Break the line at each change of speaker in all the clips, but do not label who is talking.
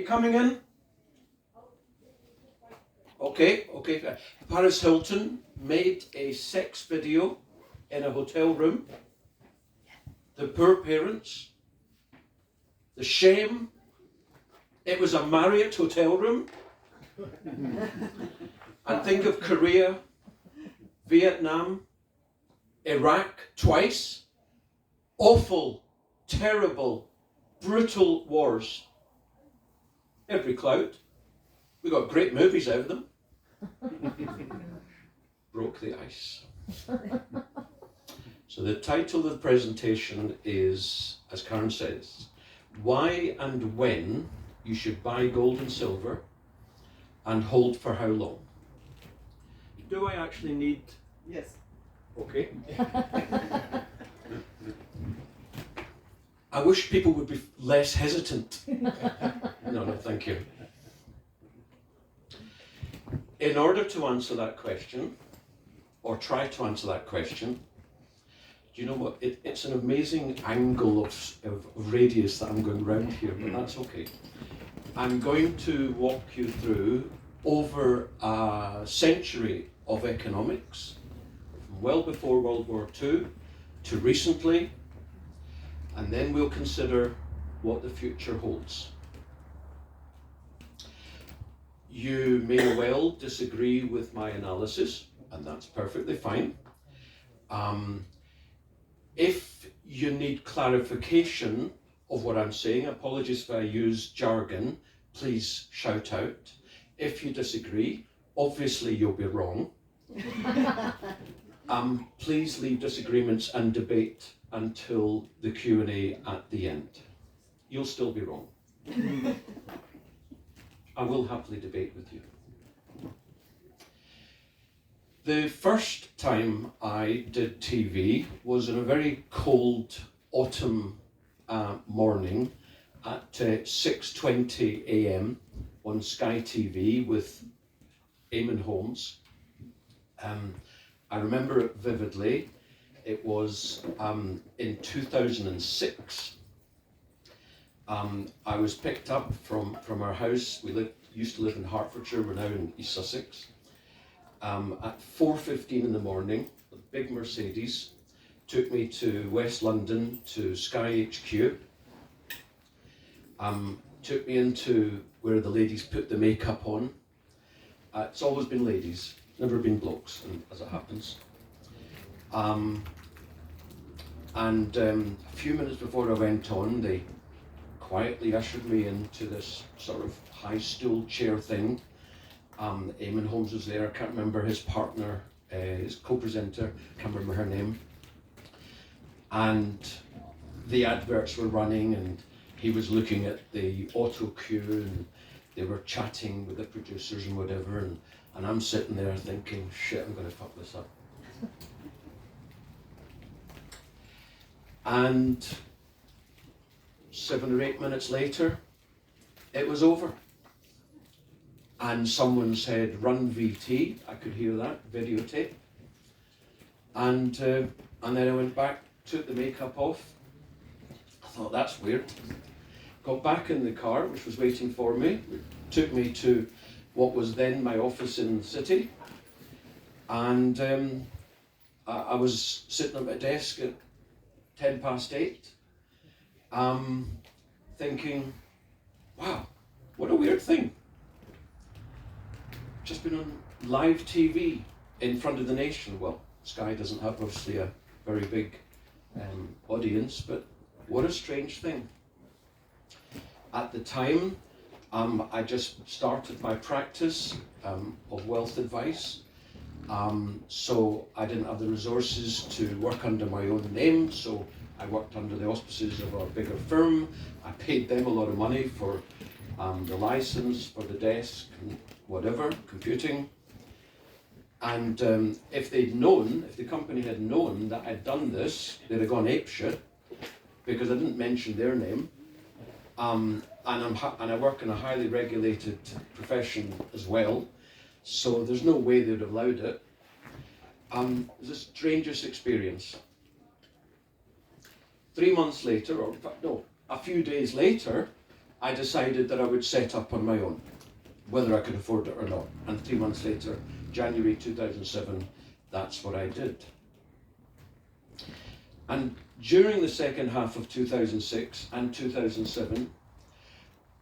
You coming in? Okay. Paris Hilton made a sex video in a hotel room. The poor parents. The shame. It was a Marriott hotel room. And think of Korea, Vietnam, Iraq twice. Awful, terrible, brutal wars. Every cloud. We got great movies out of them. Broke the ice. So the title of the presentation is, as Karen says, why and when you should buy gold and silver and hold for how long. Do I actually need?
Yes.
Okay. I wish people would be less hesitant. No, thank you. In order to answer that question, or try to answer that question, do you know what? It's an amazing angle of radius that I'm going round here, but that's okay. I'm going to walk you through over a century of economics, from well before World War II to recently, and then we'll consider what the future holds. You may well disagree with my analysis, and that's perfectly fine. If you need clarification of what I'm saying, apologies if I use jargon, please shout out. If you disagree, obviously you'll be wrong. Please leave disagreements and debate until the Q&A at the end. You'll still be wrong. I will happily debate with you. The first time I did TV was in a very cold autumn morning at 6:20 a.m. on Sky TV with Eamonn Holmes. I remember it vividly. It was in 2006. I was picked up from our house. We used to live in Hertfordshire, we're now in East Sussex. At 4:15 in the morning, a big Mercedes took me to West London to Sky HQ. Took me into where the ladies put the makeup on. It's always been ladies, never been blokes, as it happens. A few minutes before I went on, they quietly ushered me into this sort of high stool chair thing. Eamonn Holmes was there. I can't remember his partner, his co-presenter, can't remember her name. And the adverts were running and he was looking at the auto cue and they were chatting with the producers and whatever, and I'm sitting there thinking, shit, I'm going to fuck this up. And 7 or 8 minutes later, it was over. And someone said, run VT, I could hear that, videotape. And then I went back, took the makeup off. I thought, that's weird. Got back in the car, which was waiting for me. It took me to what was then my office in the city. And I was sitting at my desk at 8:10, thinking, wow, what a weird thing. Just been on live TV in front of the nation. Well, Sky doesn't have obviously a very big audience, but what a strange thing. At the time, I just started my practice of wealth advice. So I didn't have the resources to work under my own name, so I worked under the auspices of a bigger firm. I paid them a lot of money for the license, for the desk, and whatever, computing. And if the company had known that I'd done this, they'd have gone apeshit, because I didn't mention their name. And I work in a highly regulated profession as well, so there's no way they'd have allowed it. It was the strangest experience. 3 months later, or in fact, no, a few days later, I decided that I would set up on my own, whether I could afford it or not. And 3 months later, January 2007, that's what I did. And during the second half of 2006 and 2007,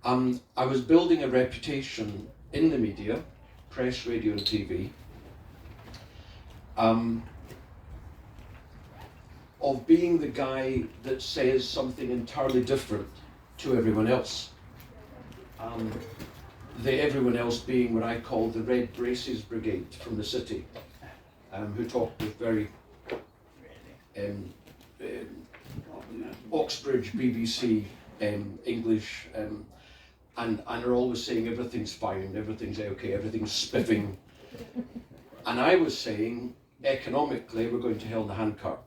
I was building a reputation in the media, press, radio and TV, of being the guy that says something entirely different to everyone else. The everyone else being what I call the Red Braces Brigade from the city, who talk with very Oxbridge, BBC, English, and are always saying everything's fine, everything's okay, everything's spiffing. And I was saying, economically, we're going to hell in a handcart.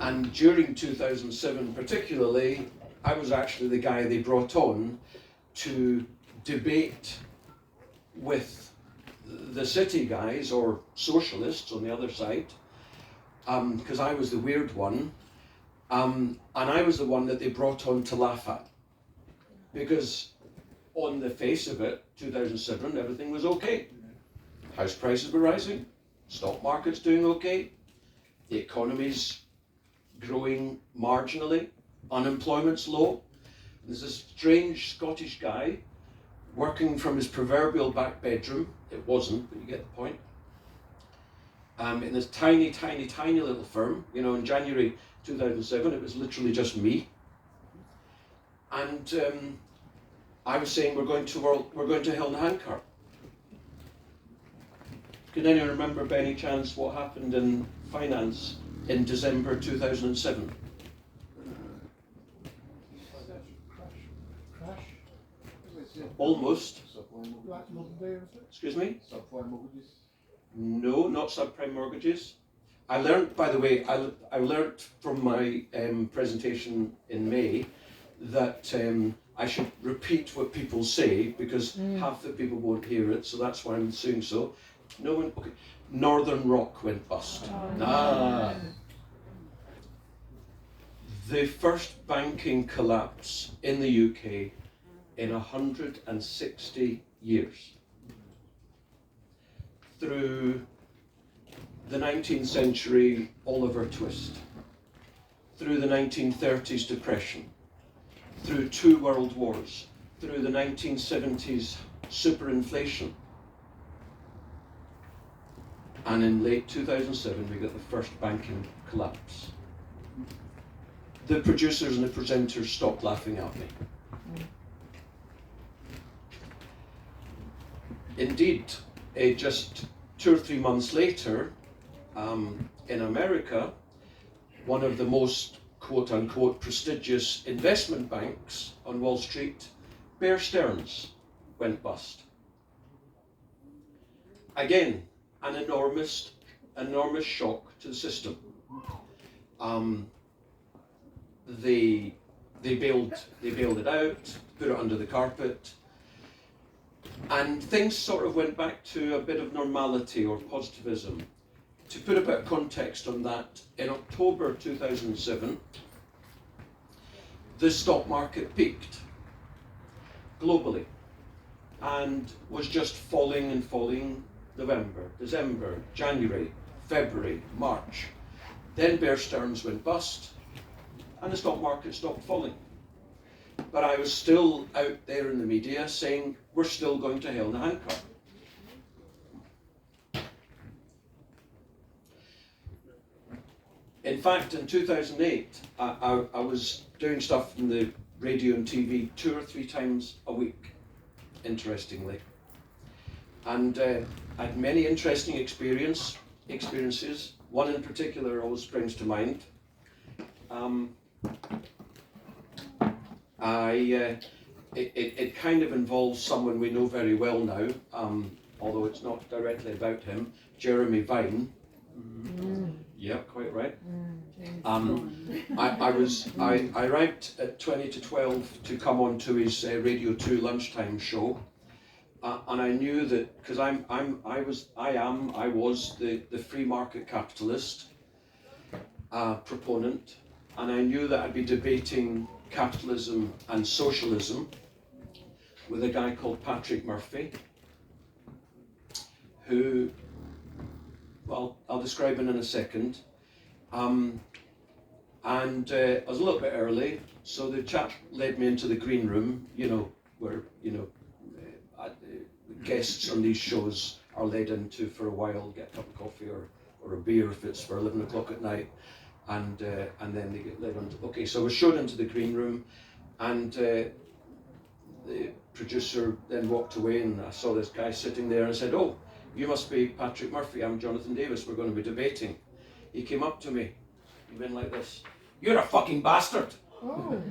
And during 2007 particularly, I was actually the guy they brought on to debate with the city guys or socialists on the other side, because I was the weird one, and I was the one that they brought on to laugh at, because on the face of it, 2007, everything was okay. House prices were rising, stock market's doing okay, the economy's growing marginally, unemployment's low. There's this strange Scottish guy working from his proverbial back bedroom. It wasn't, but you get the point. In this tiny, tiny, tiny little firm, you know, in January 2007, it was literally just me. And I was saying we're going to hell in a handcart. Can anyone remember by any chance what happened in finance in December 2007?
Crash.
Almost.
Black Monday, was it?
Excuse me?
Subprime mortgages.
No, not subprime mortgages. I learnt, by the way, I learnt from my presentation in May that I should repeat what people say, because half the people won't hear it, so that's why I'm saying so. No one, okay. Northern Rock went bust. The first banking collapse in the UK in 160 years. Through the 19th century Oliver Twist, through the 1930s depression, through 2 world wars, through the 1970s superinflation, and in late 2007 we got the first banking collapse. The producers and the presenters stopped laughing at me. Indeed, just 2 or 3 months later, in America, one of the most quote-unquote prestigious investment banks on Wall Street, Bear Stearns, went bust. Again, an enormous shock to the system. They bailed it out, put it under the carpet, and things sort of went back to a bit of normality or positivism. To put a bit of context on that, in October 2007, the stock market peaked globally and was just falling and falling. November, December, January, February, March. Then Bear Stearns went bust and the stock market stopped falling. But I was still out there in the media saying we're still going to hell in a handcart. In fact, in 2008, I was doing stuff in the radio and TV 2 or 3 times a week, interestingly. And I had many interesting experiences. One in particular always springs to mind. It kind of involves someone we know very well now, although it's not directly about him, Jeremy Vine. Yeah, quite right. I arrived at 20 to 12 to come on to his Radio 2 lunchtime show, and I knew that because I was the free market capitalist proponent, and I knew that I'd be debating capitalism and socialism with a guy called Patrick Murphy, who, well, I'll describe in a second. I was a little bit early, so the chap led me into the green room, where, guests on these shows are led into for a while, get a cup of coffee or a beer if it's for 11 o'clock at night, and then they get led on. Okay, so I was shown into the green room, and the producer then walked away, and I saw this guy sitting there and said, "Oh, you must be Patrick Murphy, I'm Jonathan Davis, we're going to be debating." He came up to me, he went like this, "You're a fucking bastard."
Oh.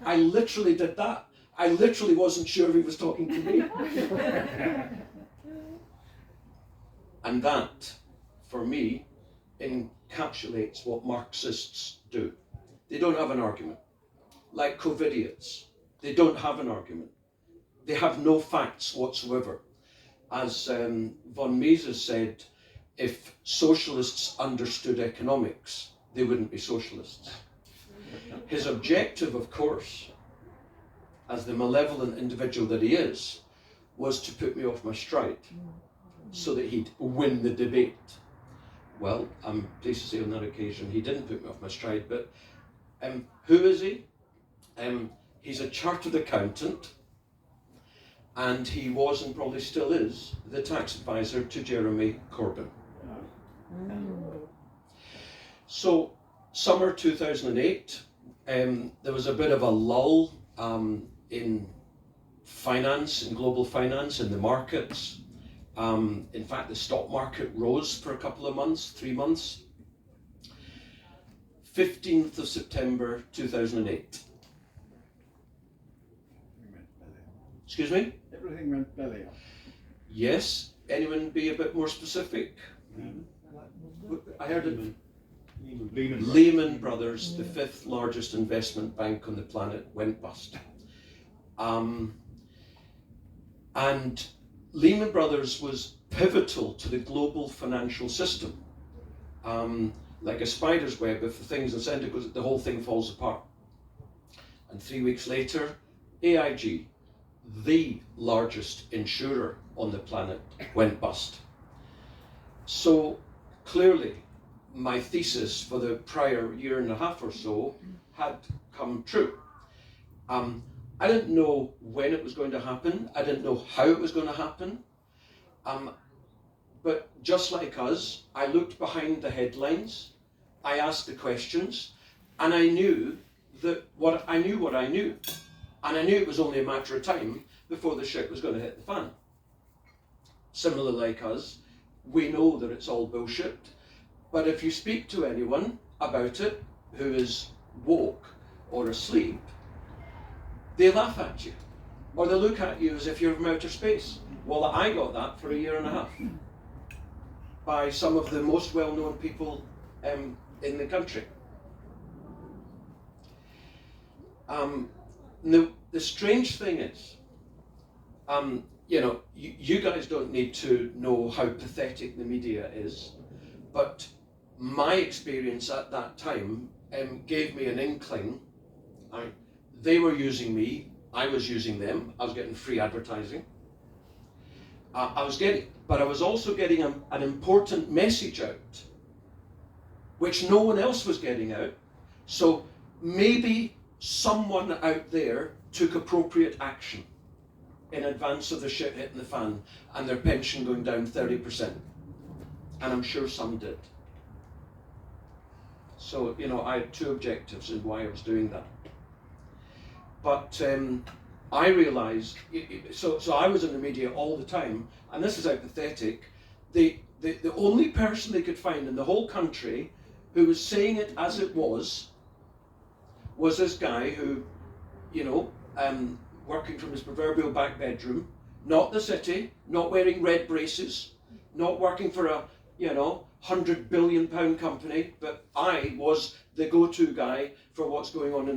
I literally did that. I literally wasn't sure if he was talking to me. And that, for me, encapsulates what Marxists do. They don't have an argument. Like COVIDiots, they don't have an argument. They have no facts whatsoever. As von Mises said, if socialists understood economics, they wouldn't be socialists. His objective, of course, as the malevolent individual that he is, was to put me off my stride so that he'd win the debate. Well, I'm pleased to say on that occasion he didn't put me off my stride, but who is he? He's a chartered accountant, and he was, and probably still is, the tax advisor to Jeremy Corbyn. So, summer 2008, there was a bit of a lull in finance, in global finance, in the markets. In fact, the stock market rose for a couple of months, 3 months. 15th of September 2008. Excuse me?
Everything went belly up.
Yes. Anyone be a bit more specific? I heard it. Lehman Brothers, the 5th largest investment bank on the planet, went bust. And Lehman Brothers was pivotal to the global financial system. Like a spider's web, if the thing's in center, the whole thing falls apart. And 3 weeks later, AIG, the largest insurer on the planet, went bust. So clearly, my thesis for the prior year and a half or so had come true. I didn't know when it was going to happen. I didn't know how it was going to happen. But just like us, I looked behind the headlines, I asked the questions, and I knew what I knew. And I knew it was only a matter of time before the shit was going to hit the fan. Similarly like us, we know that it's all bullshit, but if you speak to anyone about it who is woke or asleep, they laugh at you, or they look at you as if you're from outer space. Well, I got that for a year and a half by some of the most well-known people in the country. The strange thing is, you guys don't need to know how pathetic the media is, but my experience at that time gave me an inkling. They were using me, I was using them, I was getting free advertising. But I was also getting an important message out, which no one else was getting out. So maybe someone out there took appropriate action in advance of the shit hitting the fan and their pension going down 30%. And I'm sure some did. So, I had two objectives in why I was doing that. But I realized, so I was in the media all the time, and this is how pathetic, the only person they could find in the whole country who was saying it as it was this guy who, working from his proverbial back bedroom, not the city, not wearing red braces, not working for a, £100 billion company, but I was the go-to guy for what's going on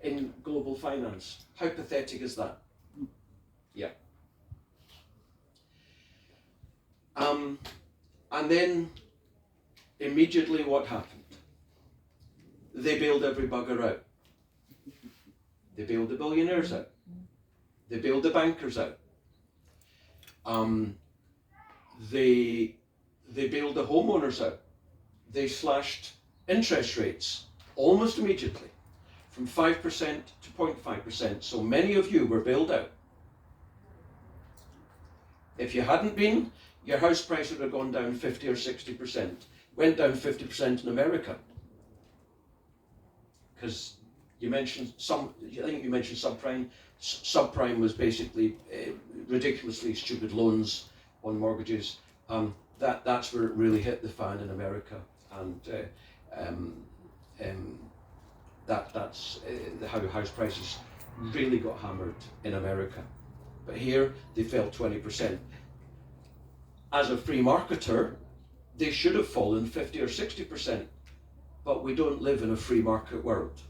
in global finance. How pathetic is that? Yeah. And then immediately what happened? They bailed every bugger out. They bailed the billionaires out. They bailed the bankers out. They bailed the homeowners out. They slashed interest rates almost immediately from 5% to 0.5%. So many of you were bailed out. If you hadn't been, your house price would have gone down 50 or 60%. Went down 50% in America. Because you mentioned I think you mentioned subprime. Subprime was basically ridiculously stupid loans on mortgages. That's where it really hit the fan in America, and that's how house prices really got hammered in America. But here they fell 20%. As a free marketer, they should have fallen 50 or 60%. But we don't live in a free market world.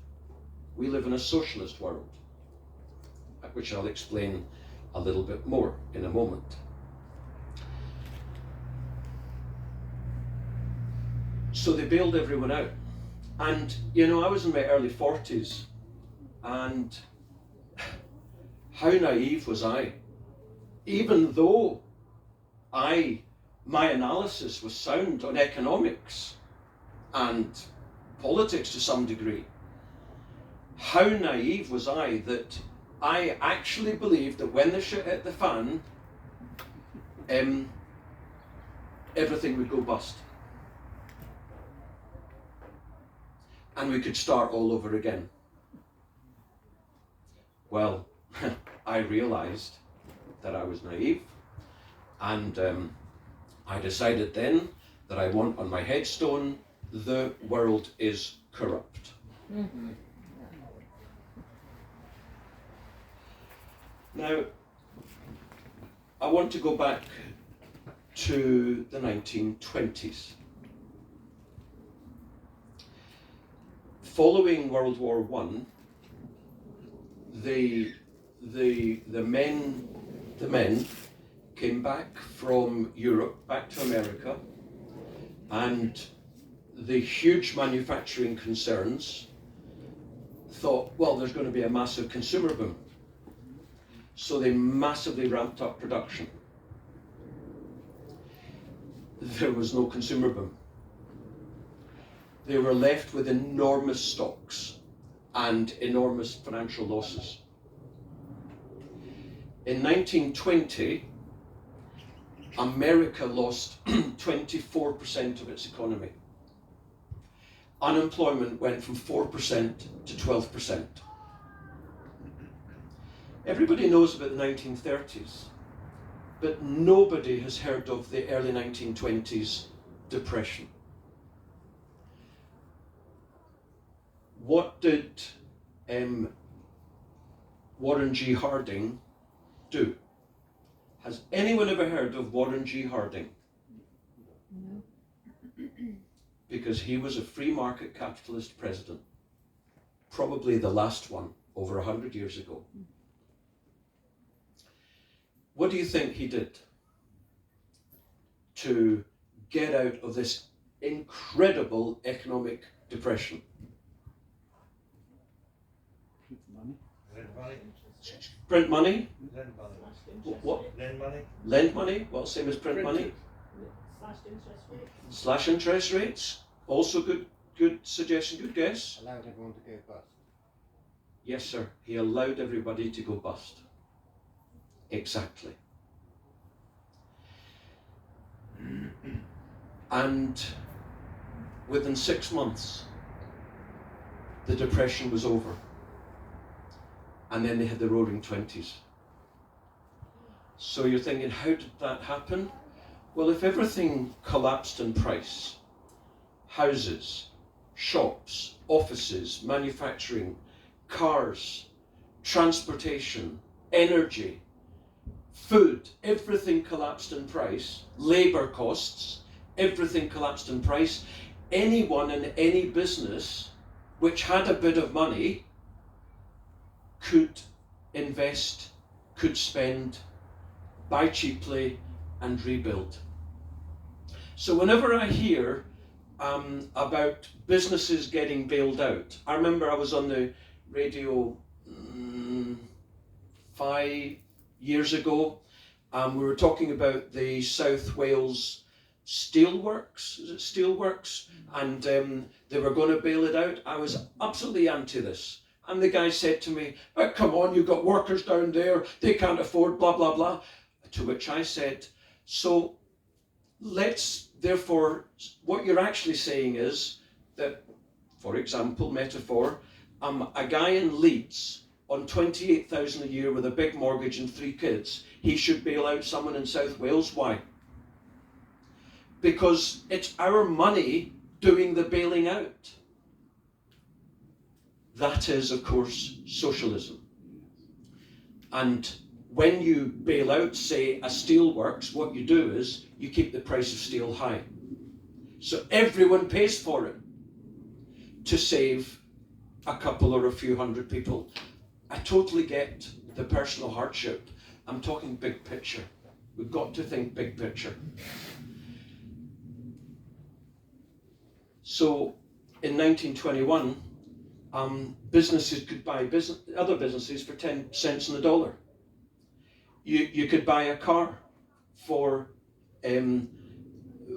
We live in a socialist world, which I'll explain a little bit more in a moment. So they bailed everyone out. And, you know, I was in my early 40s, and how naive was I? Even though my analysis was sound on economics and politics to some degree, how naive was I that I actually believed that when the shit hit the fan, everything would go bust. And we could start all over again. Well, I realized that I was naive, and I decided then that I want on my headstone, "The world is corrupt." Mm-hmm. Now, I want to go back to the 1920s. Following World War I, the men came back from Europe, back to America, and the huge manufacturing concerns thought, well, there's going to be a massive consumer boom. So they massively ramped up production. There was no consumer boom. They were left with enormous stocks and enormous financial losses. In 1920, America lost 24% of its economy. Unemployment went from 4% to 12%. Everybody knows about the 1930s, but nobody has heard of the early 1920s depression. What did Warren G. Harding do? Has anyone ever heard of Warren G. Harding? No. Because he was a free market capitalist president, probably the last one over 100 years ago. What do you think he did to get out of this incredible economic depression? Print money?
Lend money.
What?
Lend money.
Lend money? Well, same as print money.
Slashed interest rates.
Slash interest rates. Also good suggestion, good guess.
Allowed everyone to go bust.
Yes, sir. He allowed everybody to go bust. Exactly. And within 6 months, the depression was over. And then they had the roaring 20s. So you're thinking, how did that happen? Well, if everything collapsed in price, houses, shops, offices, manufacturing, cars, transportation, energy, food, everything collapsed in price, labor costs, everything collapsed in price, anyone in any business which had a bit of money could invest, could spend, buy cheaply and rebuild. So whenever I hear about businesses getting bailed out. I remember I was on the radio 5 years ago. We were talking about the South Wales Steelworks, is it Steelworks? And they were going to bail it out. I was absolutely anti this. And the guy said to me, oh, come on, you've got workers down there, they can't afford blah, blah, blah. To which I said, so let's, therefore, what you're actually saying is that, for example, metaphor, a guy in Leeds on 28,000 a year with a big mortgage and 3 kids, he should bail out someone in South Wales. Why? Because it's our money doing the bailing out. That is, of course, socialism. And when you bail out, say, a steelworks, what you do is you keep the price of steel high. So everyone pays for it to save a couple or a few hundred people. I totally get the personal hardship. I'm talking big picture. We've got to think big picture. So in 1921, businesses could buy other businesses for 10 cents on the dollar. You could buy a car for,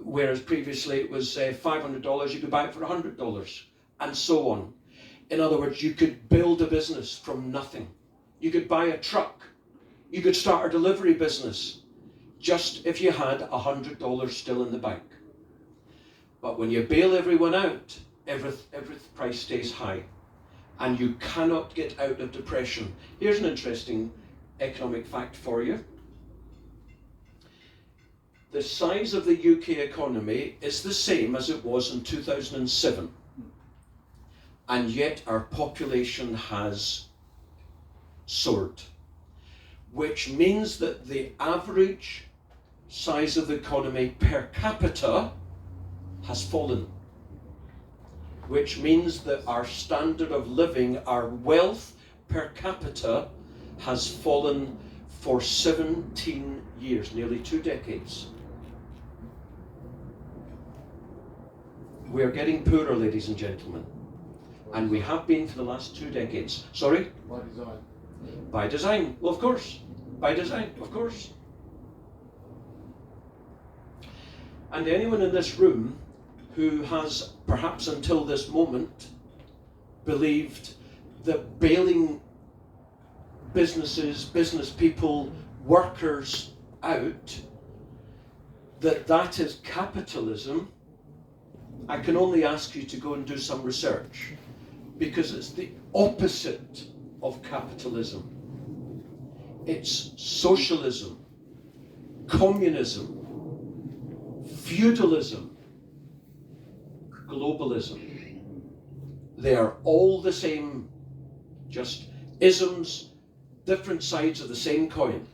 whereas previously it was $500, you could buy it for $100, and so on. In other words, you could build a business from nothing. You could buy a truck. You could start a delivery business, just if you had $100 still in the bank. But when you bail everyone out, every price stays high, and you cannot get out of depression. Here's an interesting economic fact for you. The size of the UK economy is the same as it was in 2007, and yet our population has soared, which means that the average size of the economy per capita has fallen, which means that our standard of living, our wealth per capita, has fallen for 17 years, nearly 2 decades. We are getting poorer, ladies and gentlemen, and we have been for the last 2 decades. Sorry?
By design.
By design, well, of course. By design, of course. And anyone in this room who has, perhaps until this moment, believed that bailing businesses, business people, workers out, that is capitalism, I can only ask you to go and do some research, because it's the opposite of capitalism. It's socialism, communism, feudalism, globalism. They are all the same, just isms, different sides of the same coin.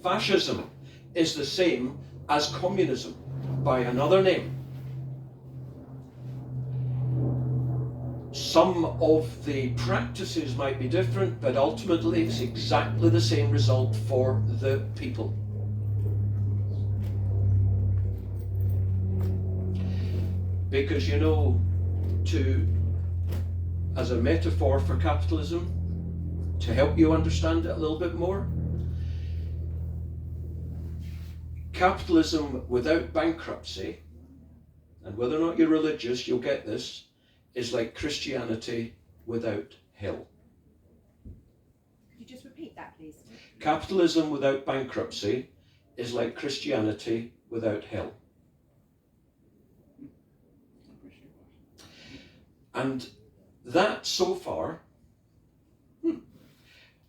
Fascism is the same as communism by another name. Some of the practices might be different, but ultimately it's exactly the same result for the people. Because, you know, as a metaphor for capitalism, to help you understand it a little bit more, capitalism without bankruptcy, and whether or not you're religious, you'll get this, is like Christianity without hell.
Could you just repeat that, please?
Capitalism without bankruptcy is like Christianity without hell. And that, so far,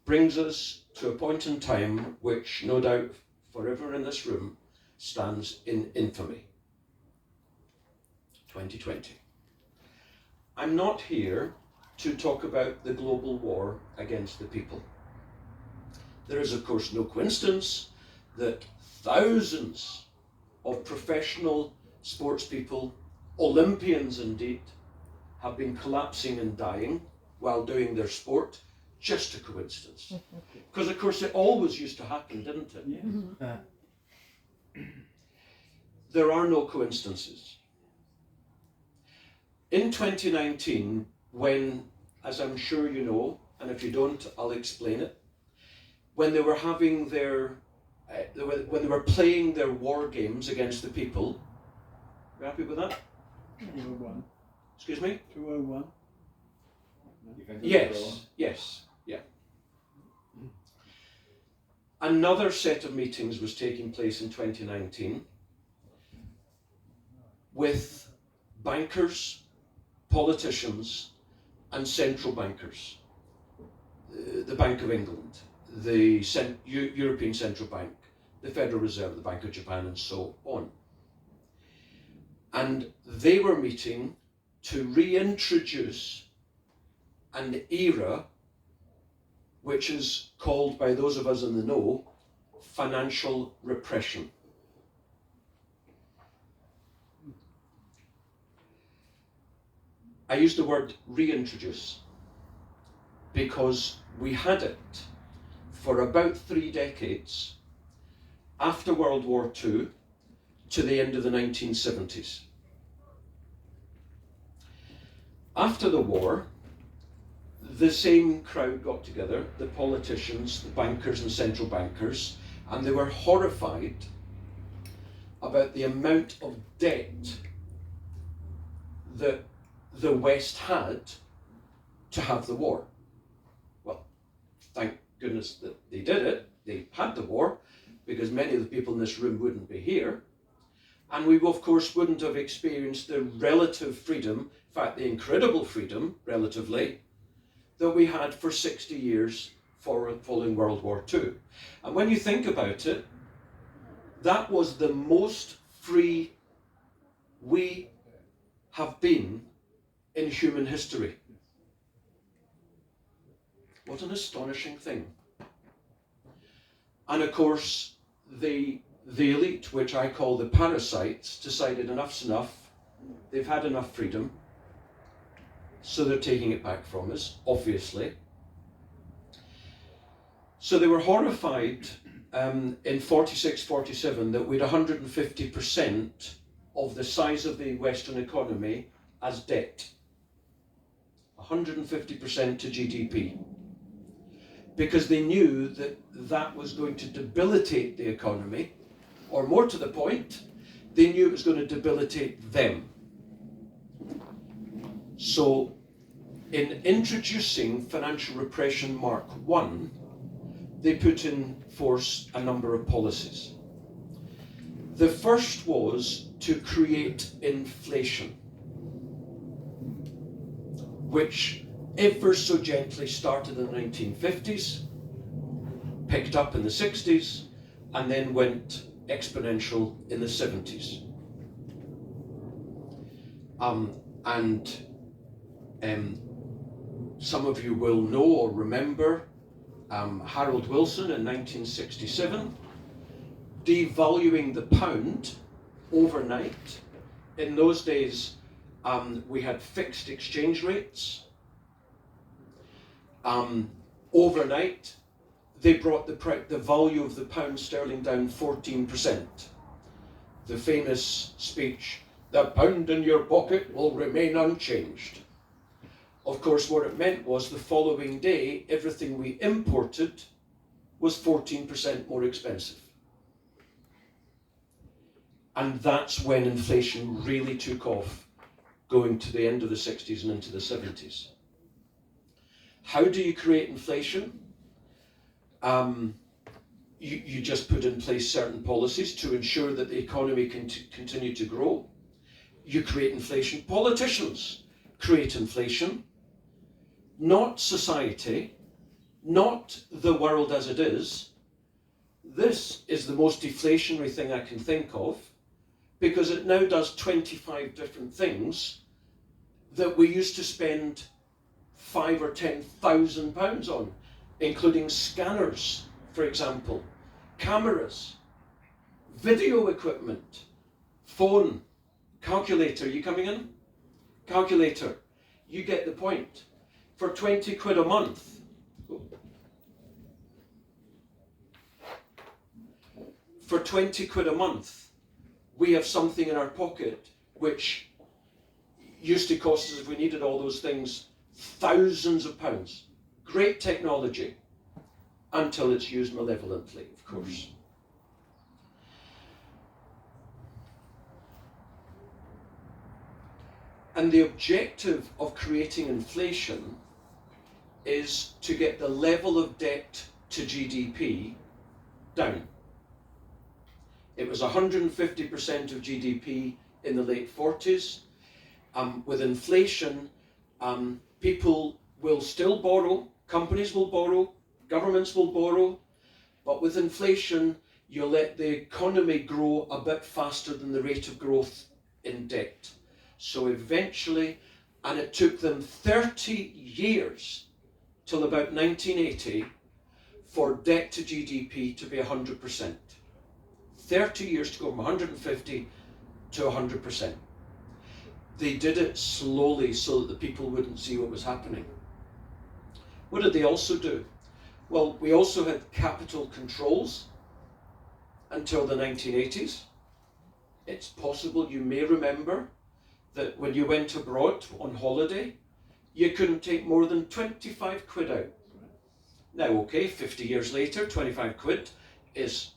brings us to a point in time which, no doubt, forever in this room, stands in infamy. 2020. I'm not here to talk about the global war against the people. There is, of course, no coincidence that thousands of professional sports people, Olympians indeed, have been collapsing and dying while doing their sport. Just a coincidence. Because, of course, it always used to happen, didn't it?
Yeah.
There are no coincidences. In 2019, when, as I'm sure you know, and if you don't, I'll explain it, when they were having their, when they were playing their war games against the people, you happy with that?
201.
Excuse me?
201.
Yes, yes, yeah. Another set of meetings was taking place in 2019 with bankers, politicians, and central bankers. The Bank of England, the European Central Bank, the Federal Reserve, the Bank of Japan, and so on. And they were meeting to reintroduce an era which is called, by those of us in the know, financial repression. I use the word reintroduce because we had it for about 3 decades after World War II to the end of the 1970s. After the war, the same crowd got together, the politicians, the bankers and central bankers, and they were horrified about the amount of debt that the West had to have the war. Well, thank goodness that they did it. They had the war, because many of the people in this room wouldn't be here. And we, of course, wouldn't have experienced the relative freedom, in fact, the incredible freedom, relatively, that we had for 60 years following World War II. And when you think about it, that was the most free we have been in human history. What an astonishing thing. And of course, the elite, which I call the parasites, decided enough's enough. They've had enough freedom. So they're taking it back from us, obviously. So they were horrified in 46, 47 that we'd 150% of the size of the Western economy as debt. 150% to GDP. Because they knew that that was going to debilitate the economy, or more to the point, they knew it was going to debilitate them. So, in introducing Financial Repression Mark I, they put in force a number of policies. The first was to create inflation, which ever so gently started in the 1950s, picked up in the 60s, and then went exponential in the 70s. Some of you will know or remember Harold Wilson in 1967 devaluing the pound overnight. In those days, we had fixed exchange rates. Overnight, they brought the value of the pound sterling down 14%. The famous speech, "The pound in your pocket will remain unchanged." Of course, what it meant was the following day, everything we imported was 14% more expensive. And that's when inflation really took off, going to the end of the 60s and into the 70s. How do you create inflation? You just put in place certain policies to ensure that the economy can continue to grow. You create inflation. Politicians create inflation, not society, not the world as it is. This is the most deflationary thing I can think of, because it now does 25 different things that we used to spend £5,000 or £10,000 on, including scanners, for example, cameras, video equipment, phone, calculator. You coming in? Calculator. You get the point. For 20 quid a month. For 20 quid a month, we have something in our pocket which used to cost us, if we needed all those things, thousands of pounds. Great technology, until it's used malevolently, of course. And the objective of creating inflation is to get the level of debt to GDP down. It was 150% of GDP in the late 40s. With inflation, people will still borrow, companies will borrow, governments will borrow, but with inflation, you let the economy grow a bit faster than the rate of growth in debt. So eventually, and it took them 30 years till about 1980 for debt to GDP to be 100%. 30 years to go from 150 to 100%. They did it slowly so that the people wouldn't see what was happening. What did they also do? Well, we also had capital controls until the 1980s. It's possible you may remember that when you went abroad on holiday, you couldn't take more than 25 quid out. Now, okay, 50 years later, 25 quid is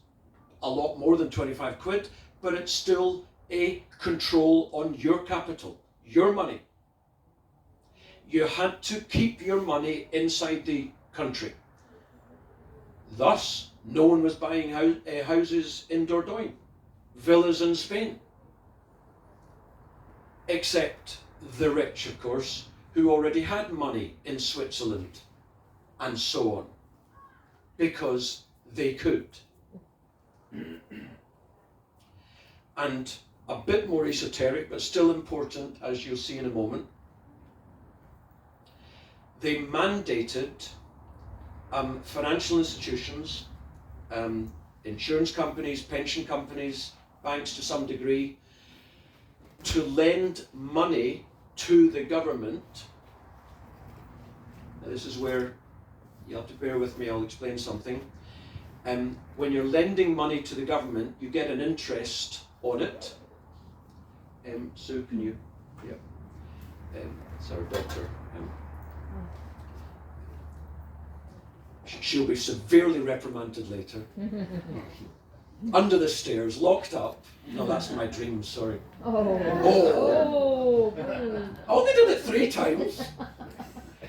a lot more than 25 quid, but it's still a control on your capital, your money. You had to keep your money inside the country. Thus, no one was buying houses in Dordogne, villas in Spain, except the rich, of course, who already had money in Switzerland and so on, because they could. And a bit more esoteric, but still important, as you'll see in a moment, they mandated financial institutions, insurance companies, pension companies, banks to some degree, to lend money to the government. Now, this is where you have to bear with me, I'll explain something. When you're lending money to the government, you get an interest on it. Sue, can you? Yeah. Sorry, doctor. She'll be severely reprimanded later. Under the stairs, locked up. No, that's my dream, sorry.
Oh.
Only did it 3 times.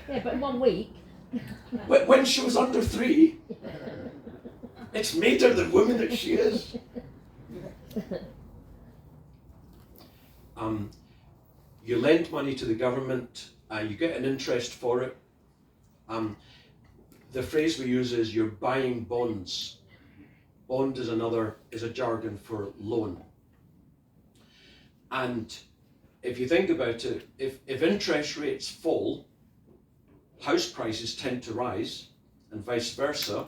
Yeah, but in 1 week.
When she was under 3, it's made her the woman that she is. You lend money to the government, you get an interest for it. The phrase we use is you're buying bonds. Bond is a jargon for loan. And if you think about it, if interest rates fall, house prices tend to rise, and vice versa.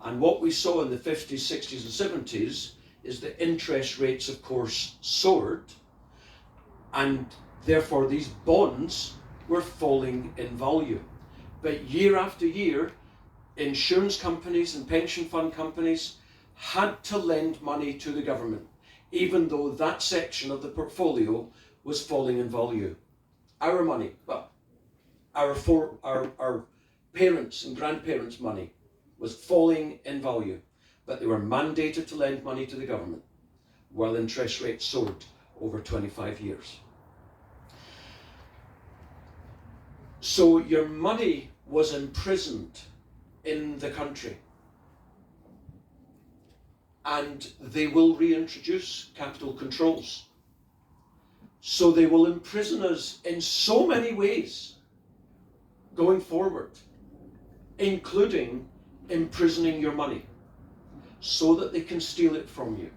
And what we saw in the 50s, 60s, and 70s is that interest rates, of course, soared, and therefore these bonds were falling in value. But year after year, insurance companies and pension fund companies had to lend money to the government, even though that section of the portfolio was falling in value. Our money, well, our parents' and grandparents' money was falling in value, but they were mandated to lend money to the government while interest rates soared over 25 years. So your money was imprisoned in the country, and they will reintroduce capital controls. So they will imprison us in so many ways going forward, including imprisoning your money so that they can steal it from you.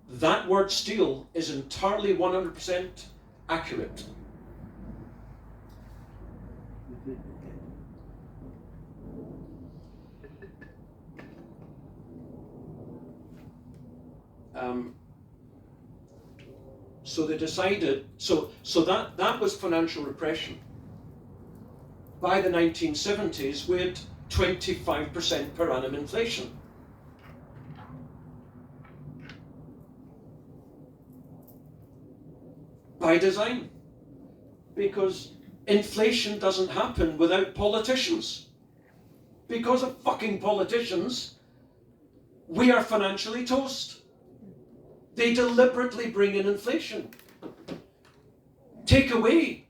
That word steal is entirely 100% accurate. So they decided, so that was financial repression. By the 1970s, we had 25% per annum inflation. by design. Because inflation doesn't happen without politicians. Because of fucking politicians, we are financially toast. They deliberately bring in inflation. Take away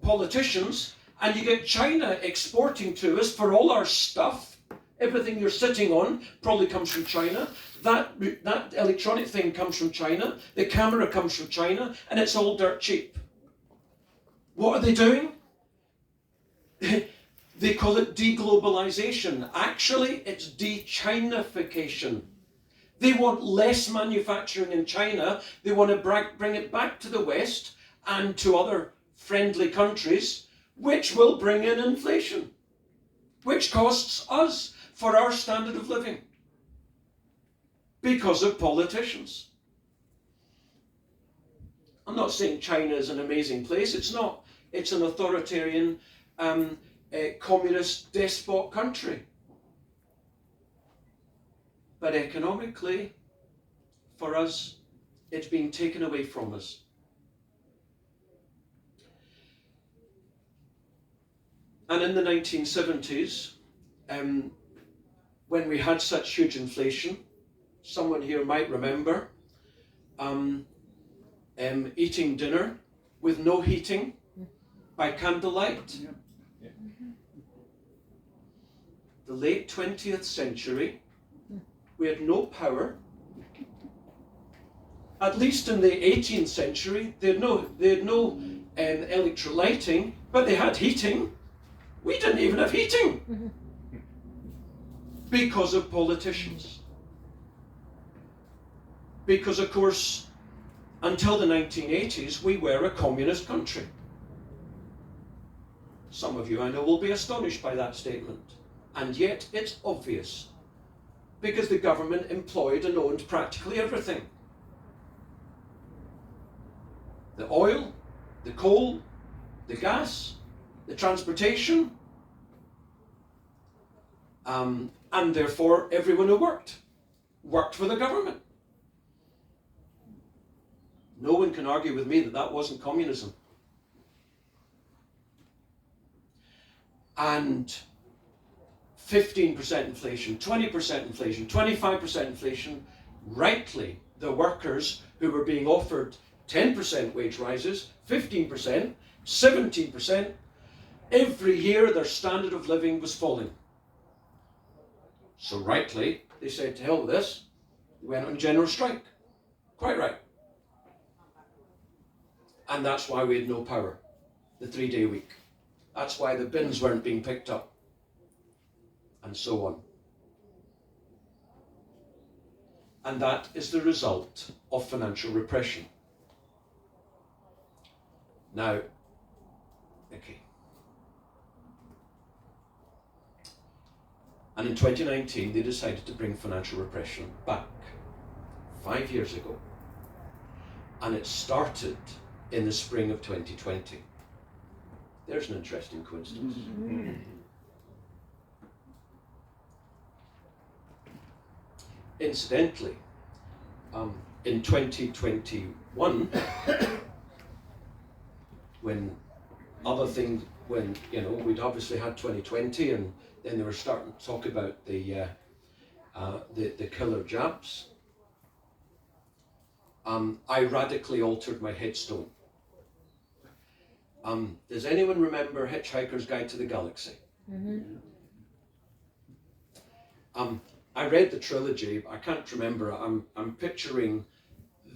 politicians and you get China exporting to us for all our stuff. Everything you're sitting on probably comes from China. That electronic thing comes from China. The camera comes from China, and it's all dirt cheap. What are they doing? They call it deglobalization. Actually, it's de-Chinification. They want less manufacturing in China. They want to bring it back to the West and to other friendly countries, which will bring in inflation, which costs us for our standard of living because of politicians. I'm not saying China is an amazing place. It's not. It's an authoritarian, communist despot country. But economically, for us, it's being taken away from us. And in the 1970s, when we had such huge inflation, someone here might remember eating dinner with no heating by candlelight.
Yeah.
The late 20th century, we had no power. At least in the 18th century, they had no electric lighting, but they had heating. We didn't even have heating because of politicians. Because, of course, until the 1980s, we were a communist country. Some of you, I know, will be astonished by that statement. And yet, it's obvious. Because the government employed and owned practically everything. The oil, the coal, the gas, the transportation, and therefore everyone who worked for the government. No one can argue with me that that wasn't communism. And 15% inflation, 20% inflation, 25% inflation, rightly the workers who were being offered 10% wage rises, 15%, 17%, every year their standard of living was falling. So rightly, they said, to hell with this, they went on general strike. Quite right. And that's why we had no power, the 3-day week. That's why the bins weren't being picked up. And so on. And that is the result of financial repression. Now, okay. And in 2019, they decided to bring financial repression back 5 years ago. And it started in the spring of 2020. There's an interesting coincidence. Incidentally, in 2021, when we'd obviously had 2020, and then they were starting to talk about the killer jabs, I radically altered my headstone. Does anyone remember Hitchhiker's Guide to the Galaxy? I read the trilogy. I can't remember. I'm picturing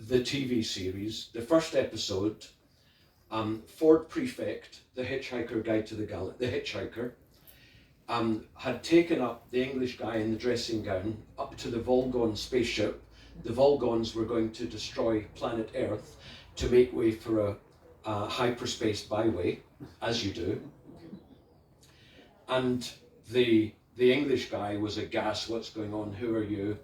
the TV series. The first episode, Ford Prefect, the Hitchhiker Guide to the Galaxy, the hitchhiker, had taken up the English guy in the dressing gown up to the Volgon spaceship. The Volgons were going to destroy planet Earth to make way for a hyperspace byway, as you do. And the English guy was aghast. What's going on? Who are you?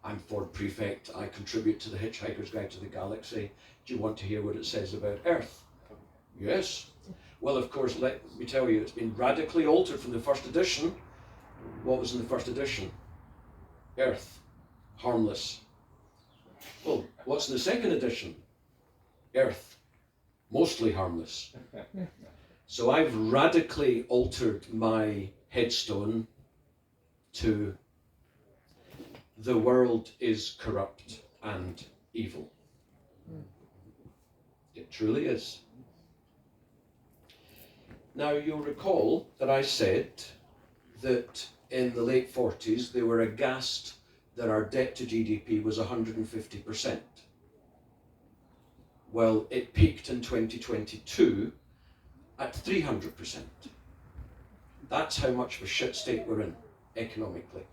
I'm Ford Prefect. I contribute to the Hitchhiker's Guide to the Galaxy. Do you want to hear what it says about Earth? Yes. Well, of course, let me tell you, it's been radically altered from the first edition. What was in the first edition? Earth. Harmless. Well, what's in the second edition? Earth. mostly harmless. So I've radically altered my headstone to the world is corrupt and evil. It truly is. Now you'll recall that I said that in the late 40s they were aghast that our debt to GDP was 150%. Well, it peaked in 2022 at 300%. That's how much of a shit state we're in economically.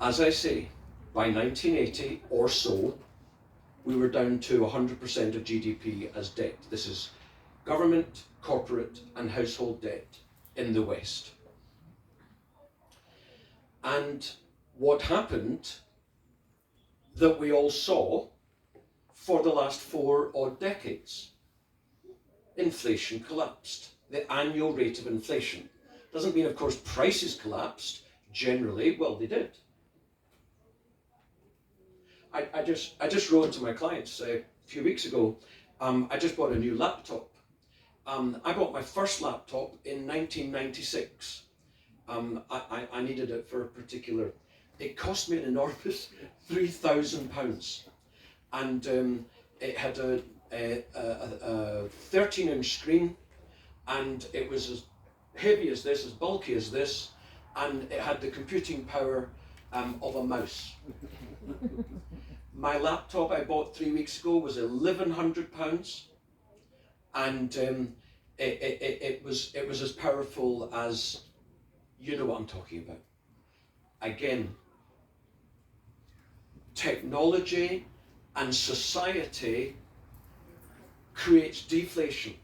As I say, by 1980 or so, we were down to 100% of GDP as debt. This is government, corporate, and household debt in the West. And what happened that we all saw for the last 4 odd decades? Inflation collapsed. The annual rate of inflation. Doesn't mean, of course, prices collapsed. Generally, well, they did. I just wrote to my clients a few weeks ago, I just bought a new laptop. I bought my first laptop in 1996. I needed it for a particular, it cost me an enormous £3,000. And it had a 13-inch screen, and it was as heavy as this, as bulky as this, and it had the computing power of a mouse. My laptop I bought 3 weeks ago was £1,100, and it was as powerful as, you know what I'm talking about. Again, technology and society creates deflation.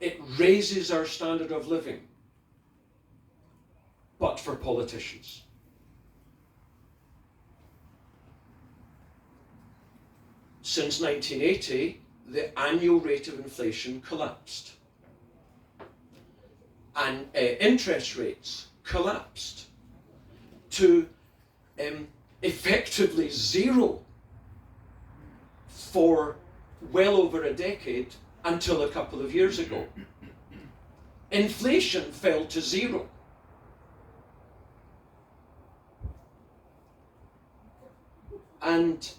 It raises our standard of living, but for politicians. Since 1980, the annual rate of inflation collapsed. And interest rates collapsed to effectively zero for well over a decade until a couple of years ago. Inflation fell to zero. And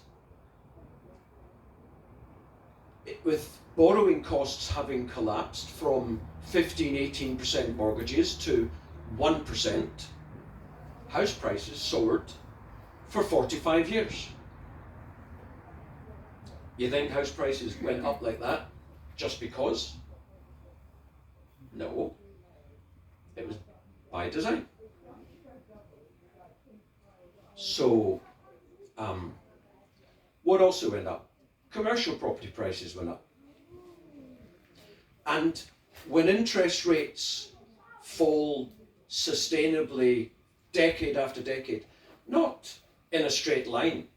with borrowing costs having collapsed from 15-18% mortgages to 1%, house prices soared for 45 years. You think house prices went up like that just because? No. It was by design. So, what also went up? Commercial property prices went up. And when interest rates fall sustainably decade after decade, not in a straight line,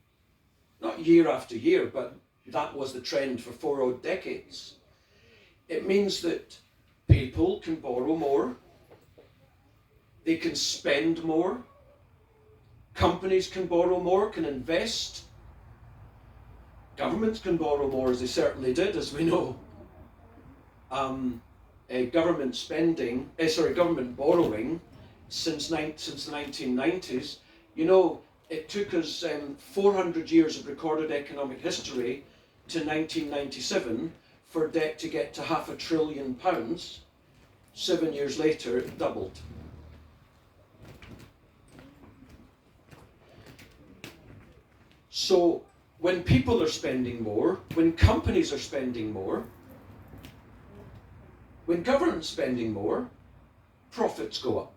not year after year, but that was the trend for 4 odd decades, it means that people can borrow more, they can spend more, companies can borrow more, can invest, governments can borrow more, as they certainly did, as we know. Government borrowing since the 1990s, you know, it took us 400 years of recorded economic history to 1997 for debt to get to £500 billion. 7 years later, it doubled. So when people are spending more, when companies are spending more, when government's spending more, profits go up.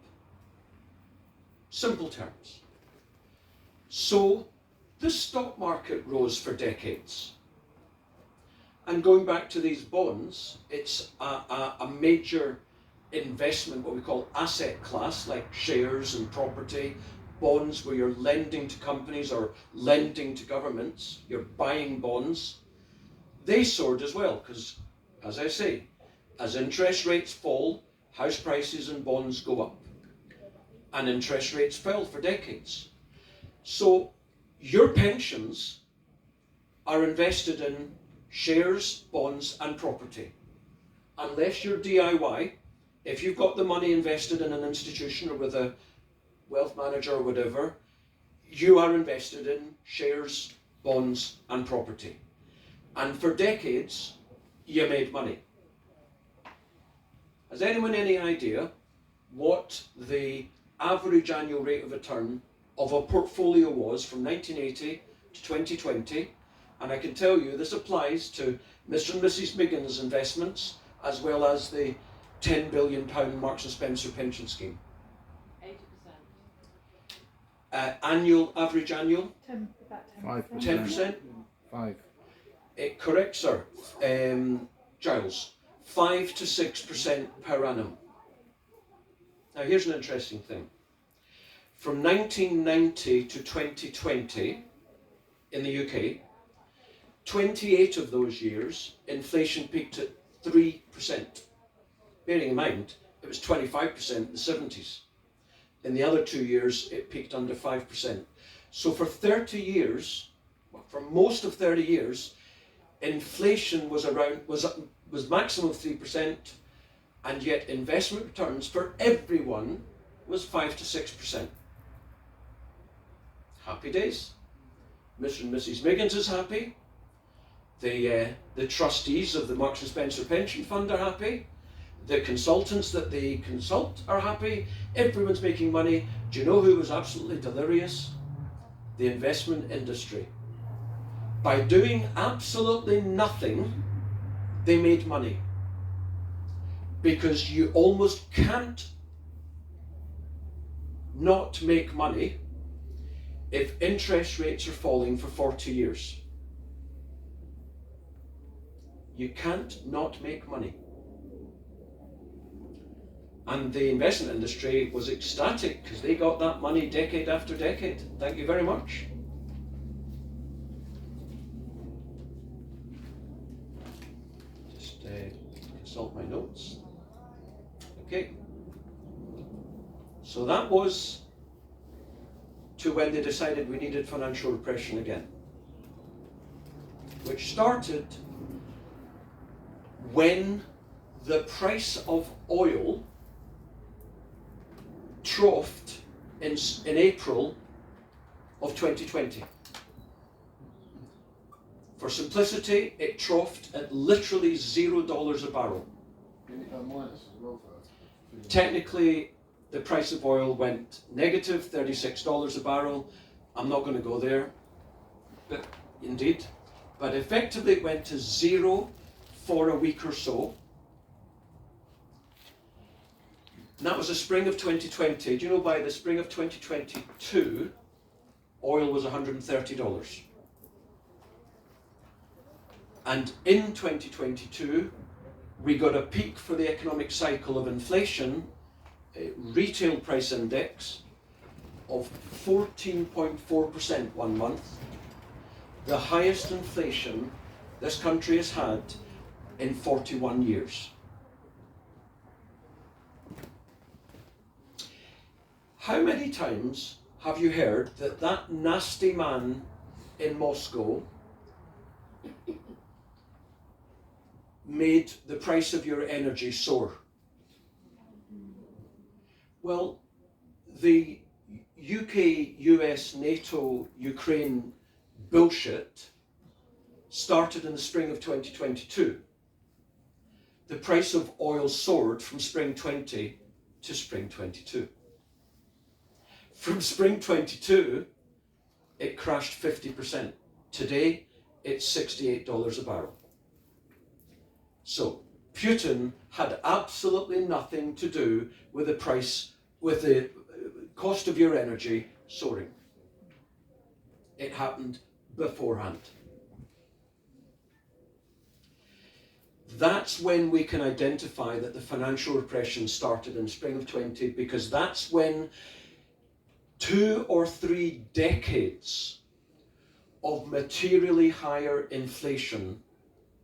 Simple terms. So the stock market rose for decades. And going back to these bonds, it's a major investment, what we call asset class, like shares and property, bonds where you're lending to companies or lending to governments, you're buying bonds. They soared as well, because, as I say, as interest rates fall, house prices and bonds go up. And interest rates fell for decades. So Your pensions are invested in shares, bonds, and property. Unless you're DIY, if you've got the money invested in an institution or with a wealth manager or whatever, you are invested in shares, bonds, and property. And for decades, you made money. Has anyone any idea what the average annual rate of return of a portfolio was from 1980 to 2020? And I can tell you this applies to Mr. and Mrs. Miggins' investments as well as the £10 billion Marks and Spencer pension scheme.
80%.
Annual, average annual?
About 10%.
10%?
5.
Correct, sir. Giles, 5 to 6% per annum. Now here's an interesting thing. From 1990 to 2020 in the UK, 28 of those years, inflation peaked at 3%. Bearing in mind, it was 25% in the 70s. In the other 2 years, it peaked under 5%. So for 30 years, for most of 30 years, inflation was maximum of 3%, and yet investment returns for everyone was 5 to 6%. Happy days. Mr. and Mrs. Miggins is happy. The trustees of the Marks and Spencer Pension Fund are happy. The consultants that they consult are happy. Everyone's making money. Do you know who was absolutely delirious? The investment industry. By doing absolutely nothing, they made money. Because you almost can't not make money if interest rates are falling for 40 years. You can't not make money. And the investment industry was ecstatic because they got that money decade after decade. Thank you very much. Just consult my notes. Okay. So that was to when they decided we needed financial repression again, which started when the price of oil troughed in April of 2020. For simplicity, it troughed at literally $0 a barrel. Technically, the price of oil went negative, $36 a barrel. I'm not going to go there, but indeed. But effectively, it went to zero for a week or so. And that was the spring of 2020. Do you know by the spring of 2022, oil was $130. And in 2022, we got a peak for the economic cycle of inflation, a retail price index of 14.4% 1 month, the highest inflation this country has had in 41 years. How many times have you heard that that nasty man in Moscow made the price of your energy soar? Well, the UK, US, NATO, Ukraine bullshit started in the spring of 2022. The price of oil soared from spring 20 to spring 22. From spring 22, it crashed 50%. Today, it's $68 a barrel. So, Putin had absolutely nothing to do with the price, with the cost of your energy soaring. It happened beforehand. That's when we can identify that the financial repression started in spring of 20, because that's when 2 or 3 decades of materially higher inflation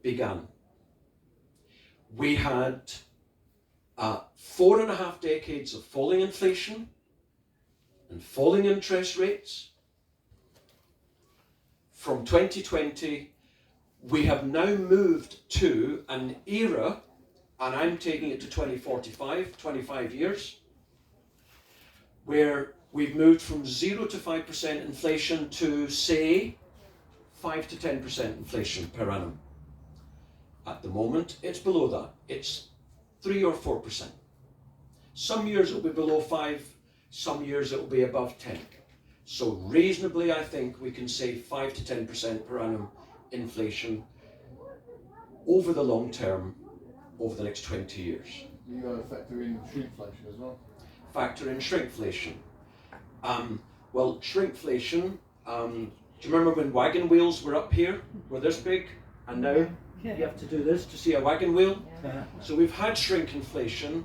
began. We had 4.5 decades of falling inflation and falling interest rates, from 2020, we have now moved to an era, and I'm taking it to 2045, 25 years, where we've moved from 0 to 5% inflation to, say, 5 to 10% inflation per annum. At the moment, it's below that. It's 3 or 4%. Some years it'll be below 5, some years it'll be above 10. So reasonably, I think we can say 5 to 10% per annum inflation over the long term, over the next 20 years.
You got to factor in shrinkflation as well.
Factor in shrinkflation. Well, shrinkflation, do you remember when wagon wheels were up here, were this big, and now you have to do this to see a wagon wheel?
Yeah.
So we've had shrinkflation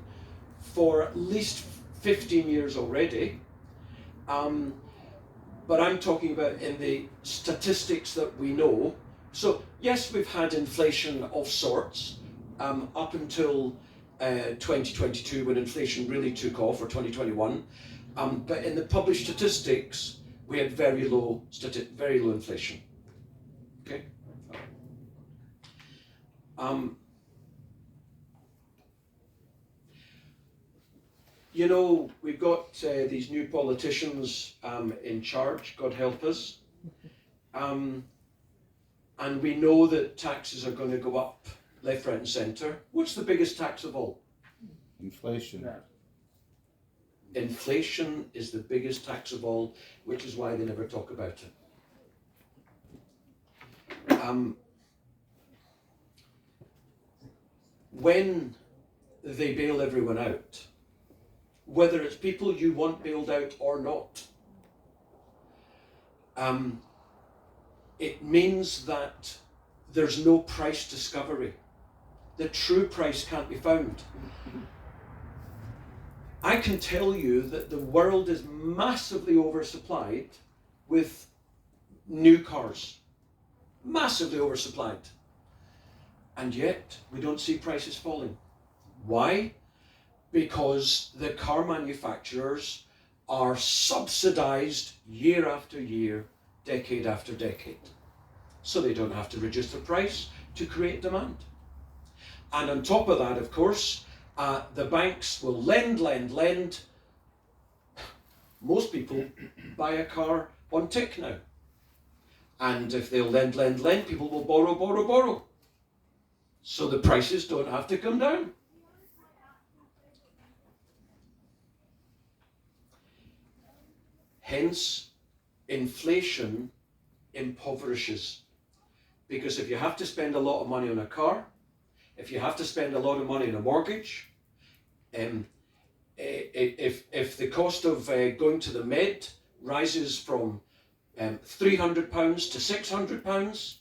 for at least 15 years already. But I'm talking about in the statistics that we know. So yes, we've had inflation of sorts up until 2022 when inflation really took off, or 2021. But in the published statistics, we had very low inflation. Okay. You know, we've got these new politicians in charge, God help us. And we know that taxes are going to go up left, right and centre. What's the biggest tax of all?
Inflation.
Yeah.
Inflation is the biggest tax of all, which is why they never talk about it. When they bail everyone out, whether it's people you want bailed out or not, it means that there's no price discovery. The true price can't be found. I can tell you that the world is massively oversupplied with new cars. Massively oversupplied. And yet, we don't see prices falling. Why? Because the car manufacturers are subsidized year after year, decade after decade. So they don't have to reduce the price to create demand. And on top of that, of course, the banks will lend. Most people buy a car on tick now. And if they'll lend, people will borrow. So the prices don't have to come down. Hence, inflation impoverishes. Because if you have to spend a lot of money on a car, if you have to spend a lot of money on a mortgage, if the cost of going to the Med rises from £300 to £600,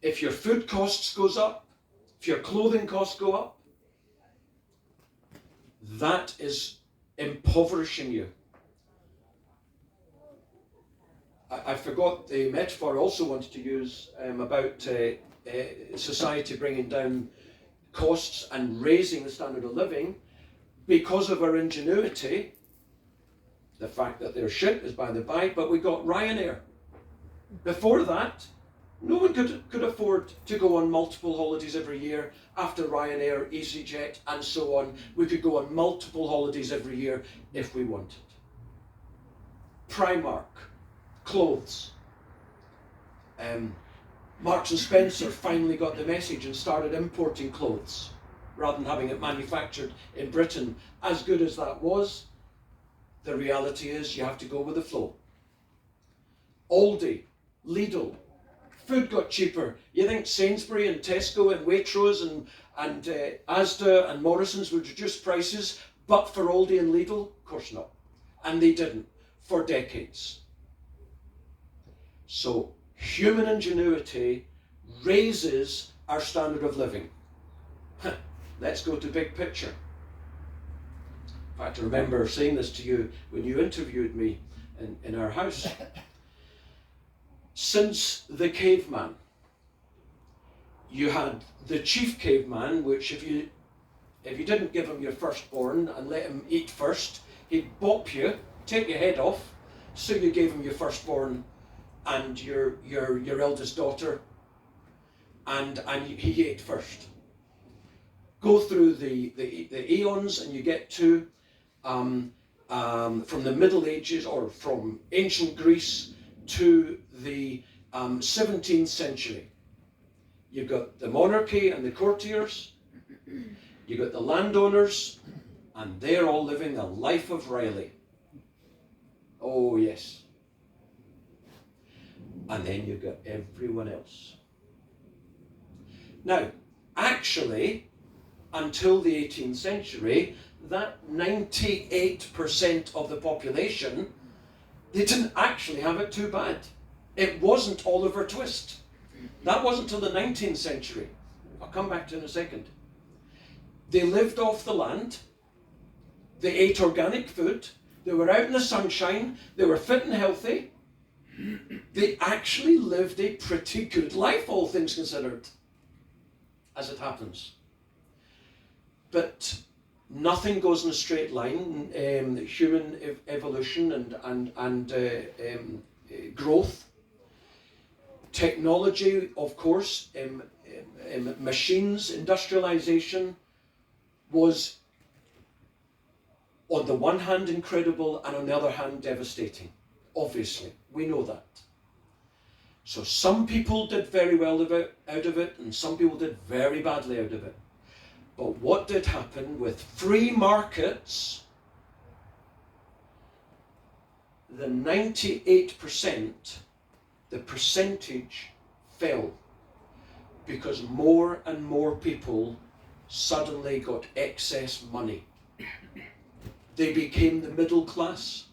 if your food costs goes up, if your clothing costs go up, that is impoverishing you. I forgot the metaphor I also wanted to use about society bringing down costs and raising the standard of living because of our ingenuity. The fact that they're shit is by the by, but we got Ryanair. Before that, no one could afford to go on multiple holidays every year. After Ryanair, EasyJet and so on, we could go on multiple holidays every year if we wanted. Primark, clothes. Marks and Spencer finally got the message and started importing clothes rather than having it manufactured in Britain. As good as that was, the reality is you have to go with the flow. Aldi, Lidl, food got cheaper. You think Sainsbury and Tesco and Waitrose and Asda and Morrison's would reduce prices, but for Aldi and Lidl? Of course not. And they didn't for decades. So human ingenuity raises our standard of living. Let's go to big picture. In fact, I remember saying this to you when you interviewed me in our house. Since the caveman, you had the chief caveman, which if you didn't give him your firstborn and let him eat first, he'd bop you, take your head off, so you gave him your firstborn and your eldest daughter, and he ate first. Go through the eons, and you get to from the Middle Ages, or from ancient Greece to the 17th century. You've got the monarchy and the courtiers, you've got the landowners, and they're all living a life of Riley. Oh yes. And then you've got everyone else. Now, actually, until the 18th century, that 98% of the population, they didn't actually have it too bad. It wasn't Oliver Twist. That wasn't till the 19th century. I'll come back to it in a second. They lived off the land. They ate organic food. They were out in the sunshine. They were fit and healthy. They actually lived a pretty good life, all things considered, as it happens. But nothing goes in a straight line. Human evolution and growth. Technology, of course, machines, industrialization was on the one hand incredible and on the other hand devastating. Obviously, we know that. So some people did very well out of it, and some people did very badly out of it. But what did happen with free markets? The 98%, the percentage fell because more and more people suddenly got excess money. They became the middle class.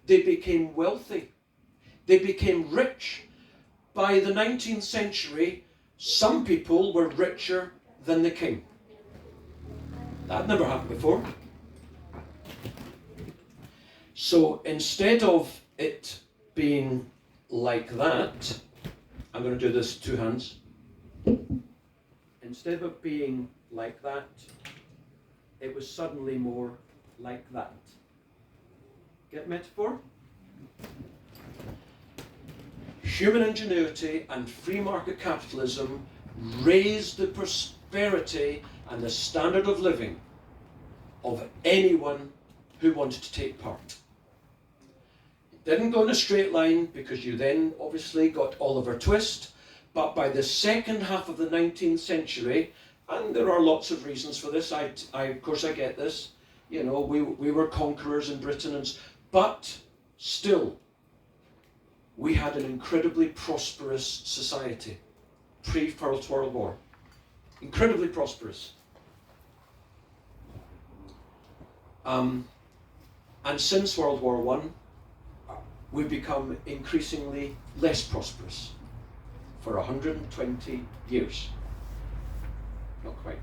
They became wealthy. They became rich. By the 19th century, some people were richer than the king. That never happened before. So instead of it being like that, I'm going to do this two hands. Instead of it being like that, it was suddenly more like that. Get metaphor? Human ingenuity and free market capitalism raised the prosperity and the standard of living of anyone who wanted to take part. It didn't go in a straight line because you then obviously got Oliver Twist, but by the second half of the 19th century, and there are lots of reasons for this, I of course I get this, you know, we were conquerors in Britain, but still, we had an incredibly prosperous society pre-First World War. Incredibly prosperous. And since World War I, we've become increasingly less prosperous for 120 years. Not quite.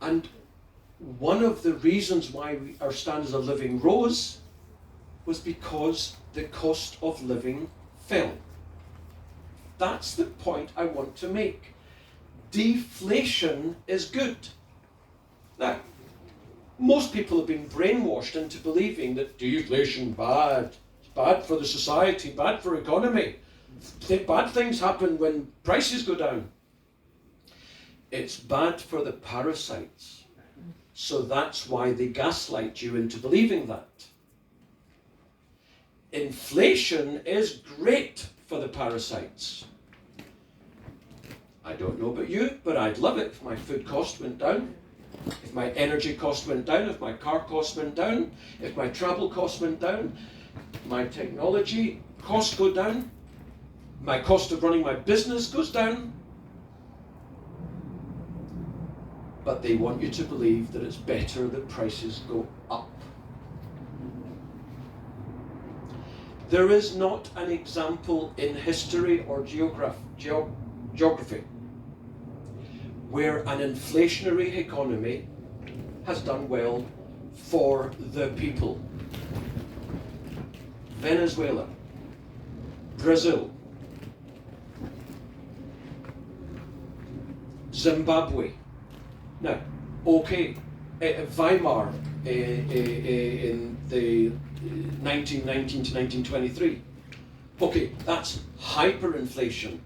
And one of the reasons why our standards of living rose was because the cost of living fell. That's the point I want to make. Deflation is good. Now, most people have been brainwashed into believing that deflation bad. It's bad for the society, bad for economy. Bad things happen when prices go down. It's bad for the parasites. So that's why they gaslight you into believing that. Inflation is great for the parasites. I don't know about you, but I'd love it if my food cost went down, if my energy cost went down, if my car cost went down, if my travel cost went down, my technology costs go down, my cost of running my business goes down. But they want you to believe that it's better that prices go up. There is not an example in history or geography where an inflationary economy has done well for the people. Venezuela, Brazil, Zimbabwe. Now, okay, Weimar in the 1919 to 1923. Okay, that's hyperinflation.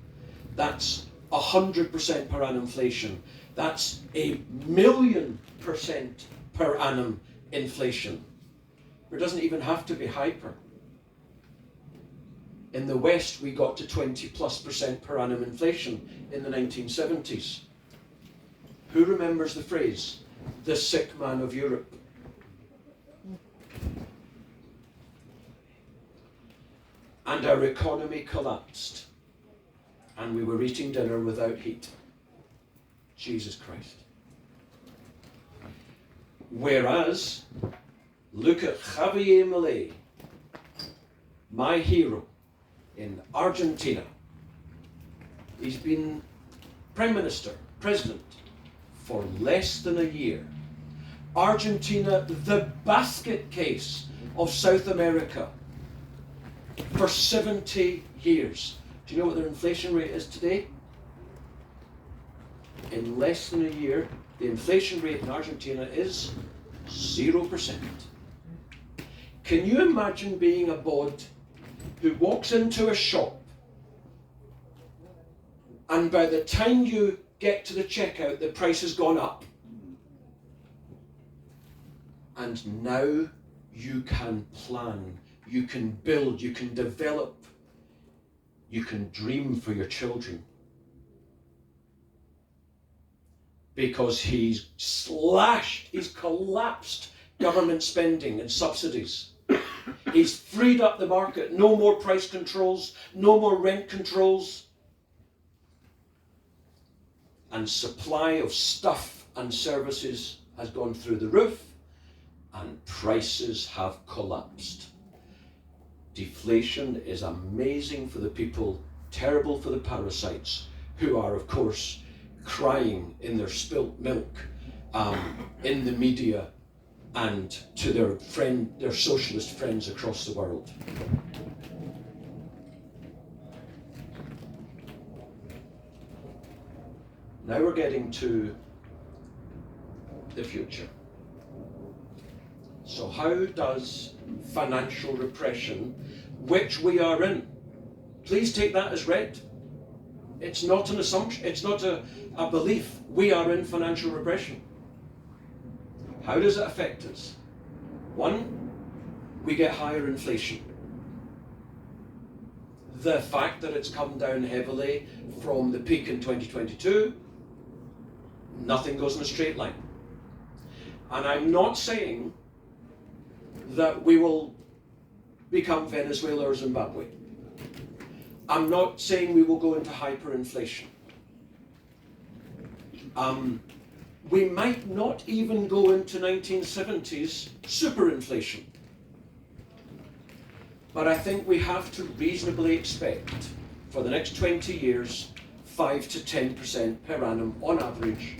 That's 100% per annum inflation. That's 1,000,000% per annum inflation. It doesn't even have to be hyper. In the West, we got to 20+% per annum inflation in the 1970s. Who remembers the phrase, the sick man of Europe? And our economy collapsed. And we were eating dinner without heat. Jesus Christ. Whereas, look at Javier Milei, my hero in Argentina. He's been Prime Minister, President, for less than a year. Argentina, the basket case of South America, for 70 years. Do you know what their inflation rate is today? In less than a year, the inflation rate in Argentina is 0%. Can you imagine being a bod who walks into a shop and by the time you get to the checkout, the price has gone up? And now you can plan, you can build, you can develop, you can dream for your children. Because he's collapsed government spending and subsidies. He's freed up the market. No more price controls, no more rent controls. And supply of stuff and services has gone through the roof, and prices have collapsed. Deflation is amazing for the people, terrible for the parasites, who are, of course, crying in their spilt milk in the media and to their socialist friends across the world. Now we're getting to the future. So how does financial repression, which we are in, please take that as read. It's not an assumption, it's not a belief. We are in financial repression. How does it affect us? One, we get higher inflation. The fact that it's come down heavily from the peak in 2022, nothing goes in a straight line. And I'm not saying that we will become Venezuela or Zimbabwe. I'm not saying we will go into hyperinflation. We might not even go into 1970s superinflation. But I think we have to reasonably expect for the next 20 years 5 to 10% per annum on average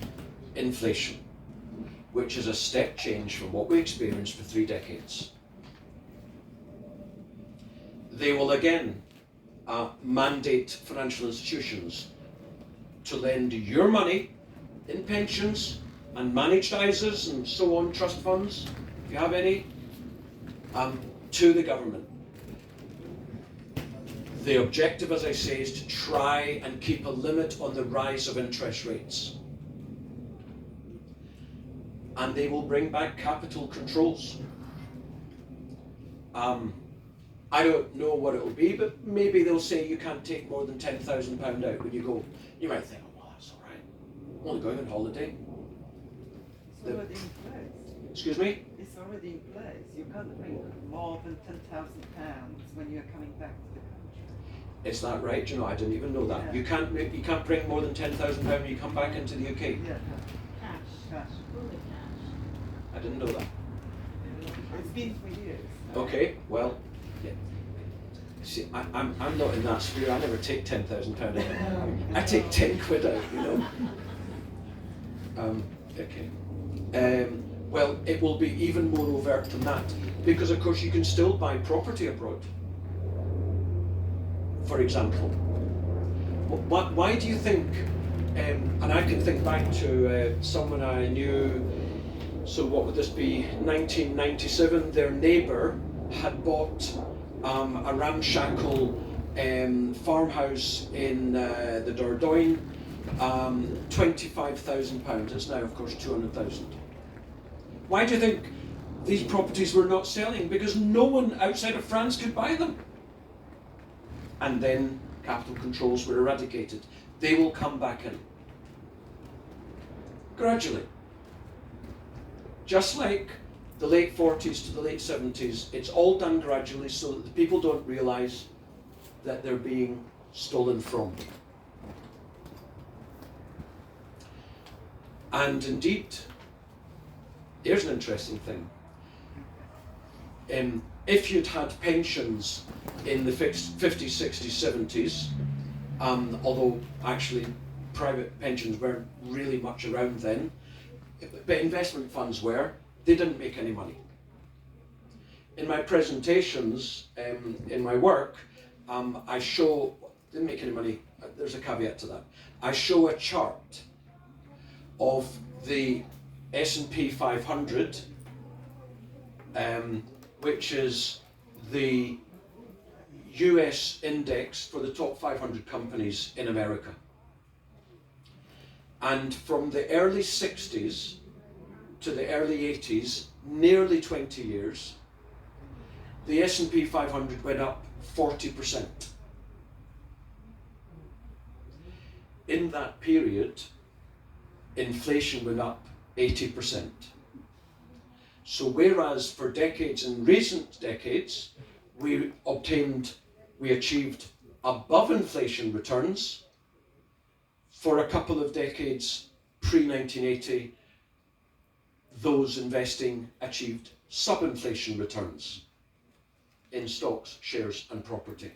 inflation, which is a step change from what we experienced for 3 decades. They will again mandate financial institutions to lend your money in pensions and managed ISAs and so on, trust funds, if you have any, to the government. The objective, as I say, is to try and keep a limit on the rise of interest rates. And they will bring back capital controls. I don't know what it will be, but maybe they'll say you can't take more than £10,000 out when you go. You might think, oh, well, that's all right. I'm only going on holiday.
It's already in place.
Excuse me?
It's already in place. You can't bring more than £10,000 when you're coming back to the country.
Is that right? Do you know, I didn't even know that.
Yeah.
You can't bring more than £10,000 when you come back into the UK.
Yeah,
Cash,
cash.
fully cash.
I didn't know that.
It's been for years.
Okay, well, yeah. See, I'm not in that sphere. I never take £10,000 out. I take 10 quid out, you know. Okay. Well, it will be even more overt than that, because of course you can still buy property abroad. For example, why do you think? And I can think back to someone I knew So what would this be? 1997, their neighbour had bought a ramshackle farmhouse in the Dordogne, £25,000. It's now, of course, 200,000. Why do you think these properties were not selling? Because no one outside of France could buy them. And then capital controls were eradicated. They will come back in. Gradually. Just like the late 40s to the late 70s, it's all done gradually so that the people don't realise that they're being stolen from. And indeed, here's an interesting thing. If you'd had pensions in the 50s, 60s, 70s, although actually private pensions weren't really much around then, but investment funds were, they didn't make any money. In my presentations, in my work, I show, didn't make any money, there's a caveat to that. I show a chart of the S&P 500, which is the US index for the top 500 companies in America. And from the early 60s to the early 80s, nearly 20 years, the S&P 500 went up 40%. In that period, inflation went up 80%. So whereas for decades, in recent decades, we achieved above inflation returns, for a couple of decades pre-1980, those investing achieved sub-inflation returns in stocks, shares and property.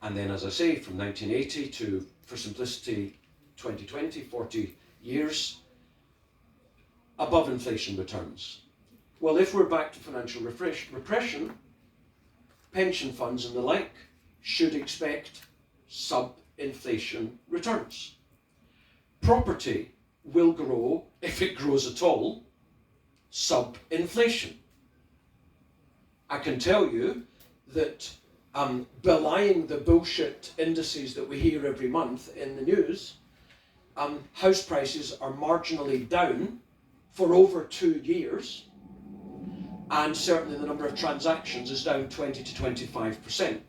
And then, as I say, from 1980 to, for simplicity, 2020, 40 years, above inflation returns. Well, if we're back to financial repression, pension funds and the like should expect sub-inflation returns. Property will grow, if it grows at all, sub-inflation. I can tell you that belying the bullshit indices that we hear every month in the news, house prices are marginally down for over 2 years, and certainly the number of transactions is down 20 to 25%.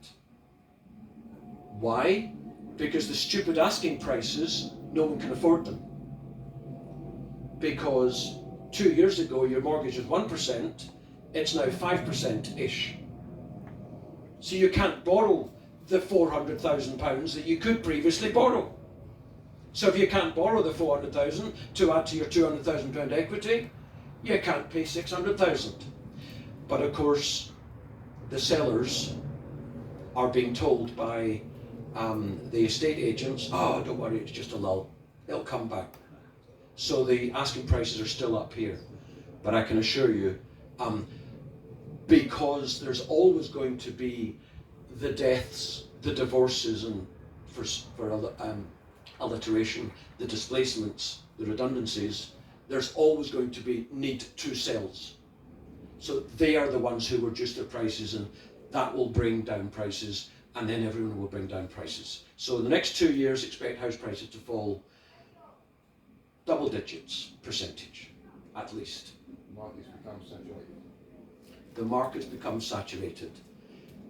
Why? Because the stupid asking prices, no one can afford them. Because 2 years ago your mortgage was 1%, it's now 5%-ish. So you can't borrow the £400,000 that you could previously borrow. So if you can't borrow the 400,000 to add to your £200,000 equity, you can't pay 600,000. But of course, the sellers are being told by the estate agents, oh, don't worry, it's just a lull. It'll come back. So the asking prices are still up here. But I can assure you, because there's always going to be the deaths, the divorces, and for alliteration, the displacements, the redundancies, there's always going to be need to sales. So they are the ones who reduce their prices, and that will bring down prices, and then everyone will bring down prices. So in the next 2 years, expect house prices to fall double digits percentage, at least.
Markets become saturated.
The markets become saturated.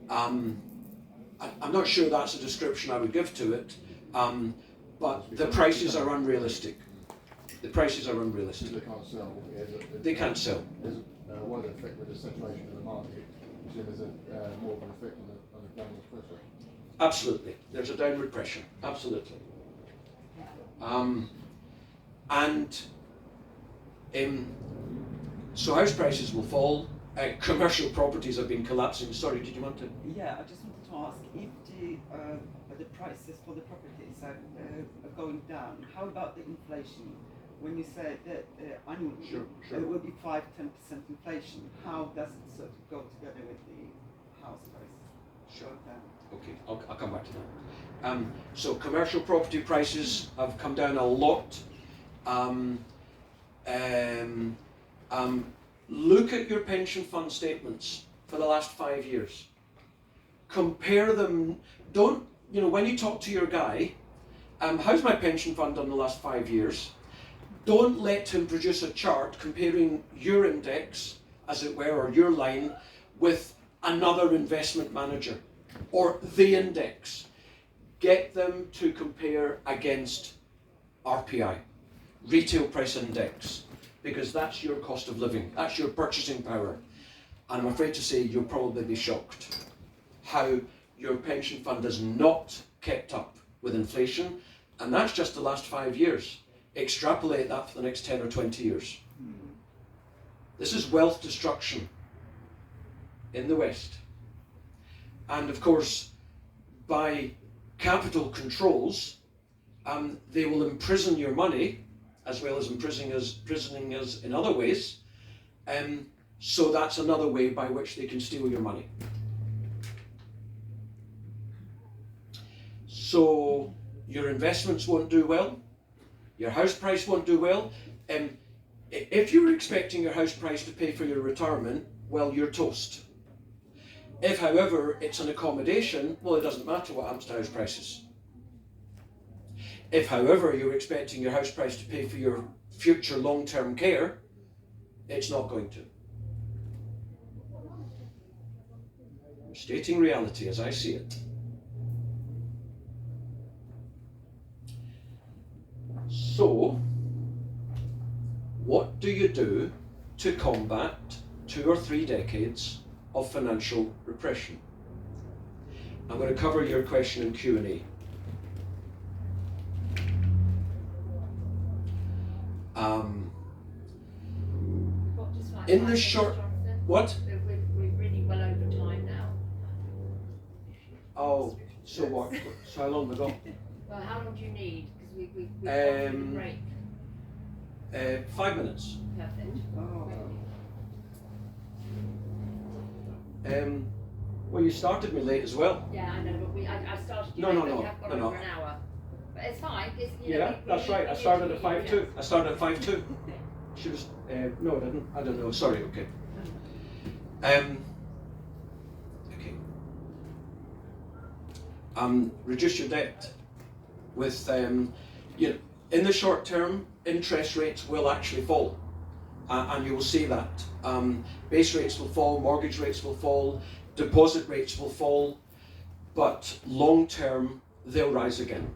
I'm not sure that's a description I would give to it, but the prices are unrealistic. The prices are unrealistic.
They can't sell. Yeah,
They can't sell.
There's a wider effect with the saturation of the market, so there's more of an effect on the downward pressure.
Absolutely. There's a downward pressure. Absolutely. So house prices will fall. Commercial properties have been collapsing. Sorry, did you want to?
Yeah, I just wanted to ask if the prices for the properties are going down. How about the inflation? When you say that annually
Sure.
there will be 5-10% inflation, how does it sort of go together with the house prices?
Sure.
Go down?
Okay, I'll come back to that. So commercial property prices have come down a lot. Look at your pension fund statements for the last 5 years. Compare them. Don't, when you talk to your guy, how's my pension fund done the last 5 years? Don't let him produce a chart comparing your index, as it were, or your line, with another investment manager or the index. Get them to compare against RPI, Retail Price Index, because that's your cost of living, that's your purchasing power. And I'm afraid to say you'll probably be shocked how your pension fund has not kept up with inflation, and that's just the last 5 years. Extrapolate that for the next 10 or 20 years. This is wealth destruction in the West. And of course, by capital controls, they will imprison your money, as well as imprisoning us in other ways. So that's another way by which they can steal your money. So your investments won't do well, your house price won't do well. If you were expecting your house price to pay for your retirement, well, you're toast. If, however, it's an accommodation, well, it doesn't matter what happens to house prices. If, however, you're expecting your house price to pay for your future long-term care, it's not going to. I'm stating reality as I see it. So, what do you do to combat 2 or 3 decades of financial repression? I'm going to cover your question in Q&A. In the short, what?
We're really well over time now.
Oh, so what? So how long have we got?
Well, how long do you need? Because we've got a break.
5 minutes.
Perfect.
Well, you started me late as well.
Yeah, I know, but I started you
No,
late,
no,
but
no,
we have got
no,
over
no.
an hour. But it's fine. It's,
Yeah, that's right. I started at 5:02. I started at 5:02. Should have. No, I didn't. I don't know. Sorry. Okay. Okay. Reduce your debt with in the short term, interest rates will actually fall, and you will see that. Base rates will fall, mortgage rates will fall, deposit rates will fall, but long term they'll rise again.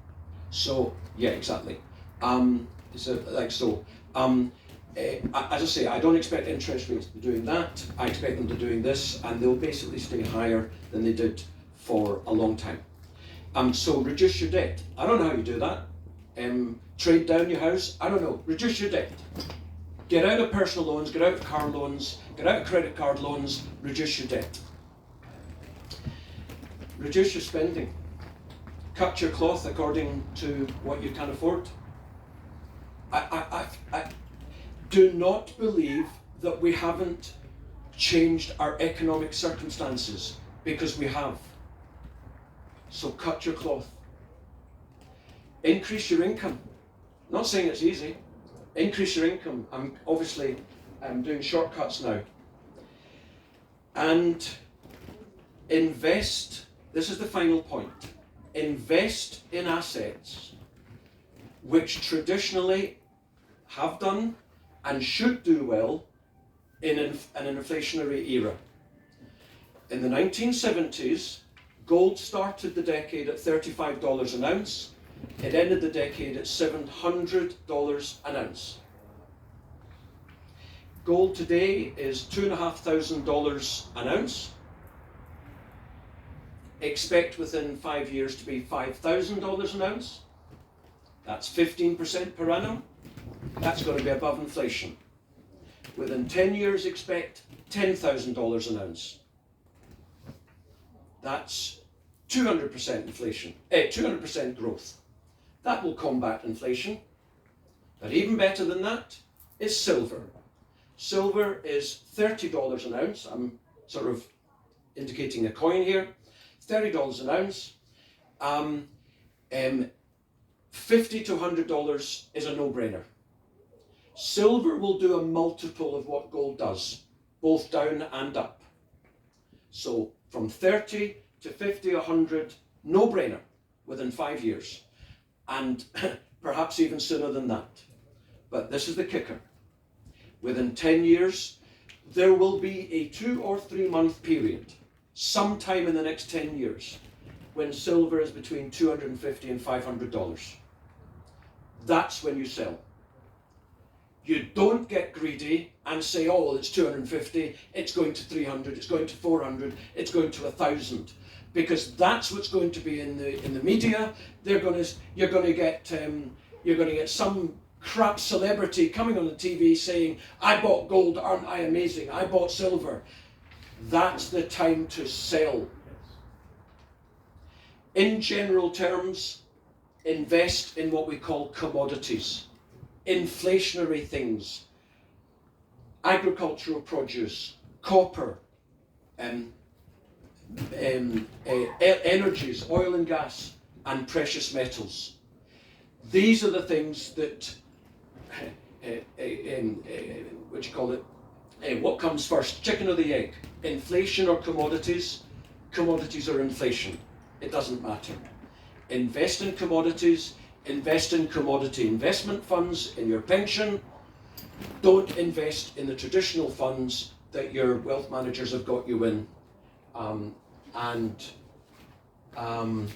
So yeah, exactly. As I say, I don't expect interest rates to be doing that. I expect them to be doing this, and they'll basically stay higher than they did for a long time. So reduce your debt. I don't know how you do that. Trade down your house. I don't know. Reduce your debt. Get out of personal loans. Get out of car loans. Get out of credit card loans. Reduce your debt. Reduce your spending. Cut your cloth according to what you can afford. I do not believe that we haven't changed our economic circumstances, because we have. So cut your cloth. Increase your income. I'm not saying it's easy. Increase your income. I'm doing shortcuts now. And invest. This is the final point. Invest in assets which traditionally have done and should do well in an inflationary era. In the 1970s, gold started the decade at $35 an ounce. It ended the decade at $700 an ounce. Gold today is $2,500 an ounce. Expect within 5 years to be $5,000 an ounce. That's 15% per annum. That's going to be above inflation. Within 10 years, expect $10,000 an ounce. That's 200% inflation, 200% growth. That will combat inflation. But even better than that is silver. Silver is $30 an ounce. I'm sort of indicating a coin here. $30 an ounce. $50 to $100 is a no-brainer. Silver will do a multiple of what gold does, both down and up. So from 30 to 50, 100, no brainer within 5 years. And perhaps even sooner than that. But this is the kicker. Within 10 years, there will be a 2 or 3 month period, sometime in the next 10 years, when silver is between $250 and $500. That's when you sell. You don't get greedy and say, oh, well, it's 250, it's going to 300, it's going to 400, it's going to 1,000. Because that's what's going to be in the media. You're going to get some crap celebrity coming on the TV saying, I bought gold, aren't I amazing? I bought silver. That's the time to sell. In general terms, invest in what we call commodities, inflationary things, agricultural produce, copper, energies, oil and gas, and precious metals. These are the things that, what do you call it? What comes first, chicken or the egg? Inflation or commodities? Commodities or inflation? It doesn't matter. Invest in commodities, invest in commodity investment funds, in your pension. Don't invest in the traditional funds that your wealth managers have got you in. And 10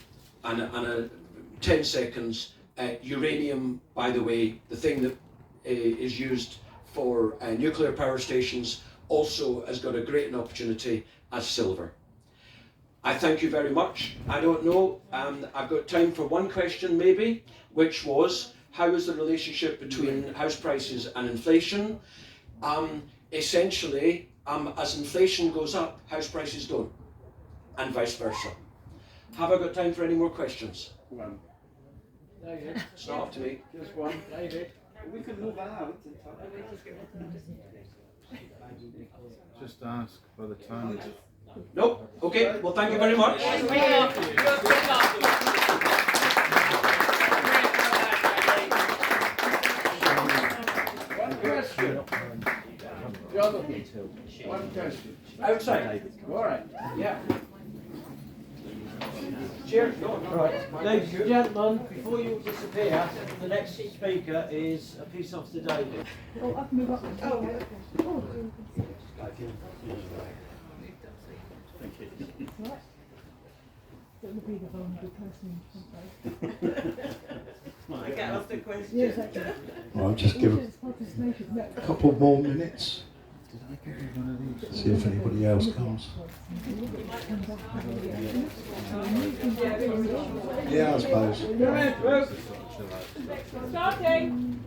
seconds, uranium, by the way, the thing that is used for nuclear power stations, also has got a great opportunity as silver. I thank you very much. I don't know, I've got time for one question maybe, which was, how is the relationship between house prices and inflation? Essentially, as inflation goes up, house prices don't, and vice versa. Have I got time for any more questions?
One. David.
It's not up to me.
Just one. David.
We can move out and talk.
Just ask by the time.
Nope. Okay. Well, thank you very much.
One question. Jonathan, one question.
Outside.
All right.
Yeah. Chair. No.
Right, ladies and gentlemen, before you disappear, the next speaker is a peace officer, David.
Oh, I can move up. Oh, okay. Oh. Right. That would be the vulnerable person.
I get asked a question.
Yeah, exactly.
I'll just give a couple more minutes. See if anybody else comes. Yeah, I suppose.
Starting.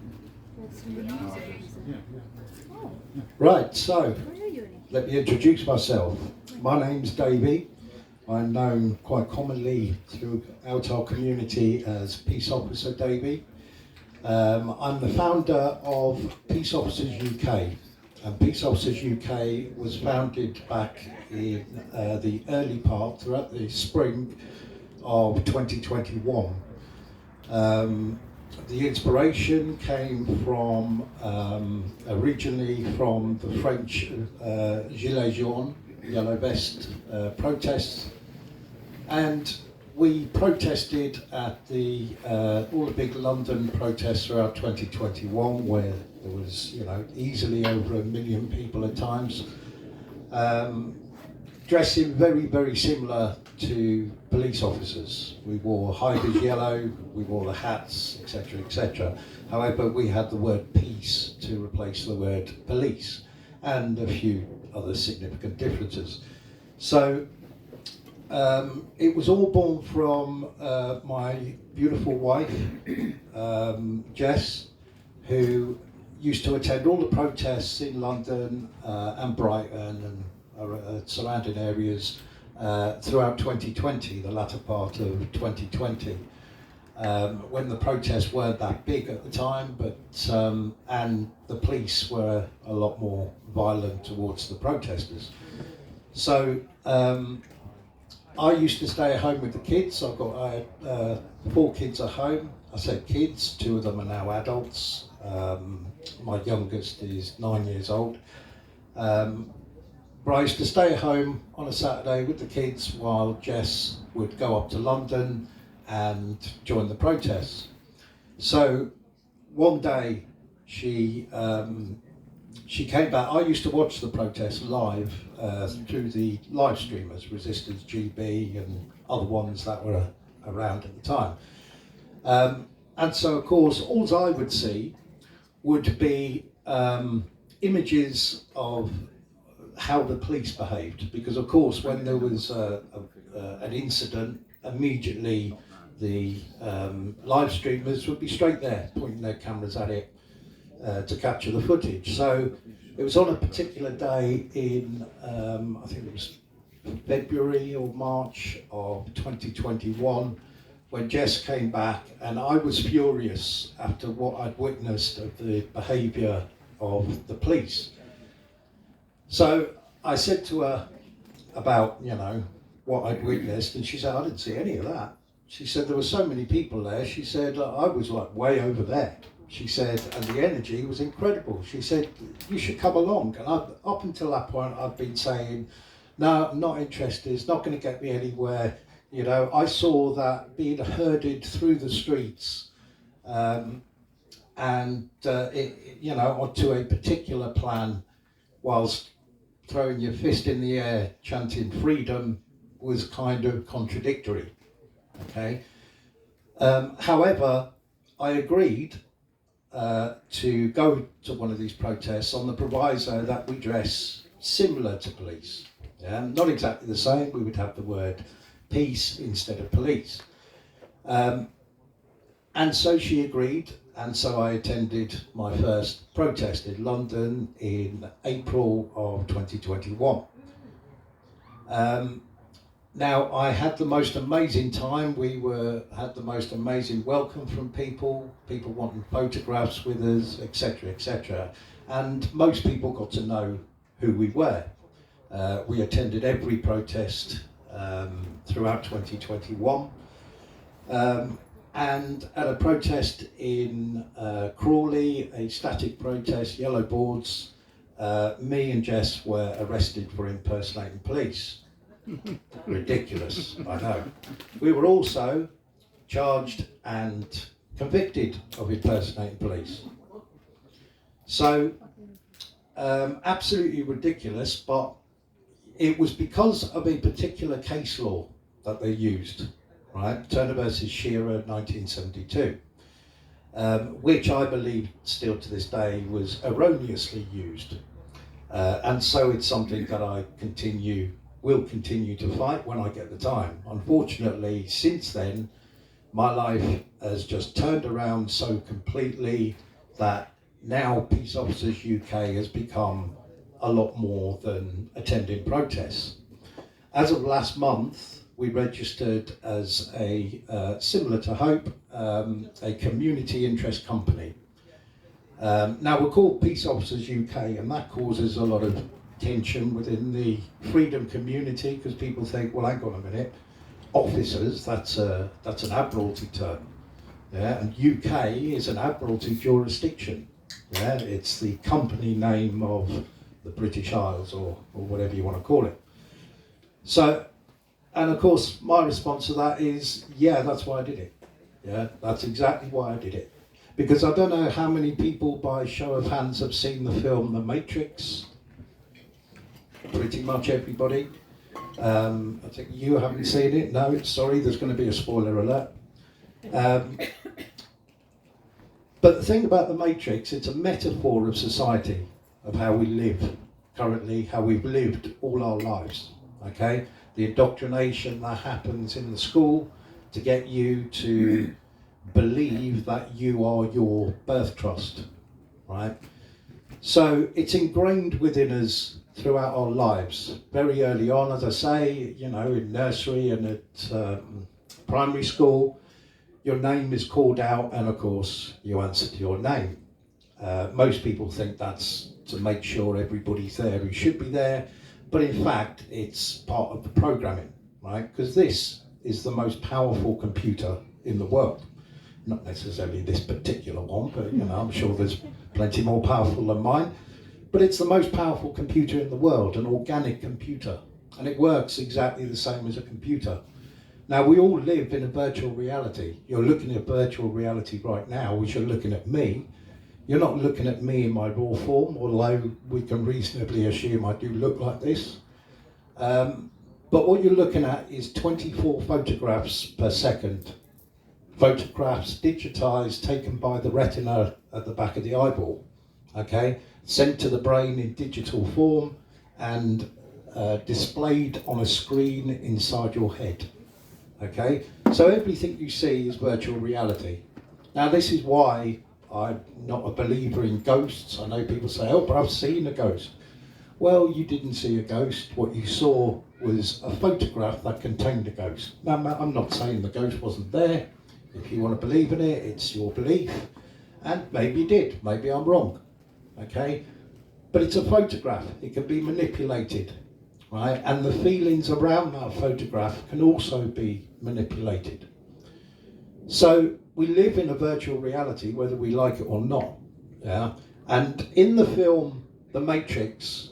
Right, so let me introduce myself. My name's Davey. I'm known quite commonly throughout our community as Peace Officer Davey. I'm the founder of Peace Officers UK. And Peace Officers UK was founded back in the early part, throughout the spring of 2021. The inspiration came from, originally from the French Gilets jaunes, yellow vest protests. And we protested at all the big London protests throughout 2021, where there was, easily over 1 million people at times, dressing very, very similar to police officers. We wore high-vis yellow, we wore the hats, etc., etc. However, we had the word peace to replace the word police, and a few other significant differences. So it was all born from my beautiful wife, Jess, who used to attend all the protests in London and Brighton and surrounding areas throughout 2020, the latter part of 2020, when the protests weren't that big at the time, but and the police were a lot more violent towards the protesters. So I used to stay at home with the kids. I had 4 kids at home. I said kids, 2 of them are now adults. My youngest is 9 years old. But I used to stay at home on a Saturday with the kids while Jess would go up to London and join the protests. So one day she came back. I used to watch the protests live through the live streamers, Resistance GB and other ones that were around at the time. And so, of course, all I would see would be images of how the police behaved. Because, of course, when there was an incident, immediately the live streamers would be straight there, pointing their cameras at it to capture the footage. So it was on a particular day in, I think it was February or March of 2021, when Jess came back, and I was furious after what I'd witnessed of the behaviour of the police. So I said to her about, what I'd witnessed, and she said, I didn't see any of that. She said, there were so many people there. She said, I was like way over there. She said, and the energy was incredible. She said, you should come along. And up until that point, I've been saying, no, I'm not interested. It's not going to get me anywhere. I saw that being herded through the streets onto a particular plan whilst throwing your fist in the air, chanting freedom, was kind of contradictory. Okay. However, I agreed to go to one of these protests on the proviso that we dress similar to police. Yeah? Not exactly the same. We would have the word peace instead of police. And so she agreed, and so I attended my first protest in London in April of 2021. Now, I had the most amazing time. We had the most amazing welcome from people wanting photographs with us, etc., etc. And most people got to know who we were. We attended every protest throughout 2021. And at a protest in Crawley, a static protest, yellow boards, me and Jess were arrested for impersonating police. Ridiculous, I know. We were also charged and convicted of impersonating police. So, absolutely ridiculous, but it was because of a particular case law that they used, right? Turner versus Shearer, 1972, which I believe still to this day was erroneously used. And so it's something that I will continue to fight when I get the time. Unfortunately, since then, my life has just turned around so completely that now Peace Officers UK has become a lot more than attending protests. As of last month, we registered as a, similar to Hope, a community interest company. Now we're called Peace Officers UK, and that causes a lot of tension within the freedom community, because people think, well, hang on a minute, officers, that's an Admiralty term, yeah, and UK is an Admiralty jurisdiction, yeah, it's the company name of the British Isles or whatever you want to call it. So, and of course, my response to that is, yeah, that's why I did it. Yeah, that's exactly why I did it. Because I don't know how many people, by show of hands, have seen the film The Matrix. Pretty much everybody. I think you haven't seen it. No, sorry, there's going to be a spoiler alert. But the thing about The Matrix, it's a metaphor of society, of how we live currently, how we've lived all our lives. Okay? The indoctrination that happens in the school to get you to believe that you are your birth trust, right? So it's ingrained within us throughout our lives. Very early on, as I say, in nursery and at primary school, your name is called out, and of course, you answer to your name. Most people think that's to make sure everybody's there who should be there, but in fact, it's part of the programming, right? Because this is the most powerful computer in the world. not necessarily this particular one, but you know, I'm sure there's plenty more powerful than mine. But it's the most powerful computer in the world, an organic computer, and it works exactly the same as a computer. Now, we all live in a virtual reality. You're looking at virtual reality right now, which you're looking at me. You're not looking at me in my raw form, although we can reasonably assume I do look like this. But what you're looking at is 24 photographs per second. Photographs digitized, taken by the retina at the back of the eyeball, okay? Sent to the brain in digital form and displayed on a screen inside your head, okay? So everything you see is virtual reality. Now this is why I'm not a believer in ghosts. I know people say, oh, but I've seen a ghost. Well, you didn't see a ghost. What you saw was a photograph that contained a ghost. Now, I'm not saying the ghost wasn't there. If you want to believe in it, it's your belief. And maybe you did. Maybe I'm wrong. Okay? But it's a photograph. It can be manipulated, right? And the feelings around that photograph can also be manipulated. So we live in a virtual reality, whether we like it or not. Yeah? And in the film The Matrix,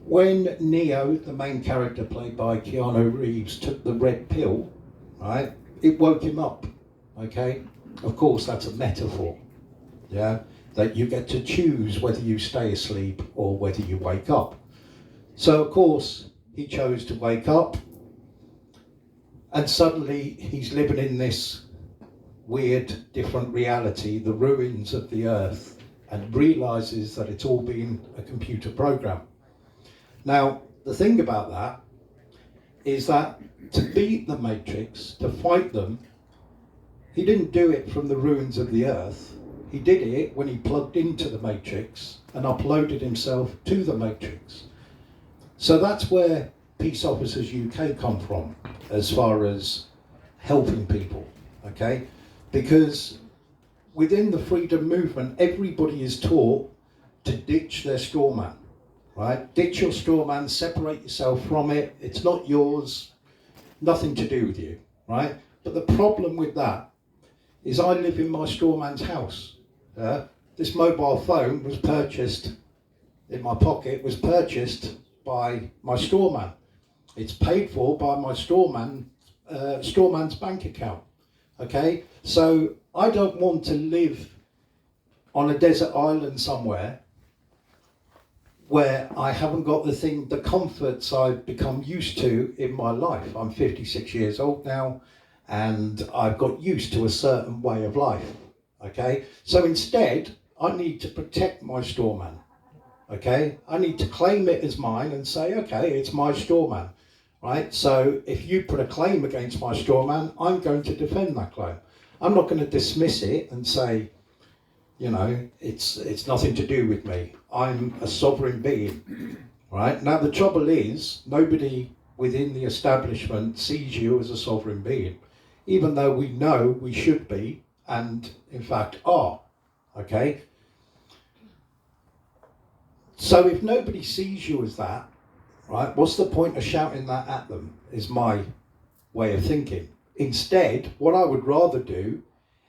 when Neo, the main character played by Keanu Reeves, took the red pill, right, it woke him up, okay? Of course, that's a metaphor, yeah? That you get to choose whether you stay asleep or whether you wake up. So, of course, he chose to wake up, and suddenly he's living in this weird, different reality, the ruins of the earth, and realizes that it's all been a computer program. Now, the thing about that is that to beat the Matrix, to fight them, he didn't do it from the ruins of the earth. He did it when he plugged into the Matrix and uploaded himself to the Matrix. So that's where Peace Officers UK come from, as far as helping people, okay? Because within the freedom movement, everybody is taught to ditch their straw man. Right? Ditch your straw man, separate yourself from it. It's not yours, nothing to do with you, right? But the problem with that is I live in my straw man's house. This mobile phone was purchased in my pocket, was purchased by my straw man. It's paid for by my straw man's bank account. Okay? So I don't want to live on a desert island somewhere where I haven't got the comforts I've become used to in my life. I'm 56 years old now, and I've got used to a certain way of life, okay? So instead, I need to protect my straw man, okay? I need to claim it as mine and say, okay, it's my straw man, right? So if you put a claim against my straw man, I'm going to defend that claim. I'm not going to dismiss it and say, you know, it's nothing to do with me. I'm a sovereign being, right? Now the trouble is, nobody within the establishment sees you as a sovereign being, even though we know we should be, and in fact are, okay? So if nobody sees you as that, right, what's the point of shouting that at them, is my way of thinking. Instead, what I would rather do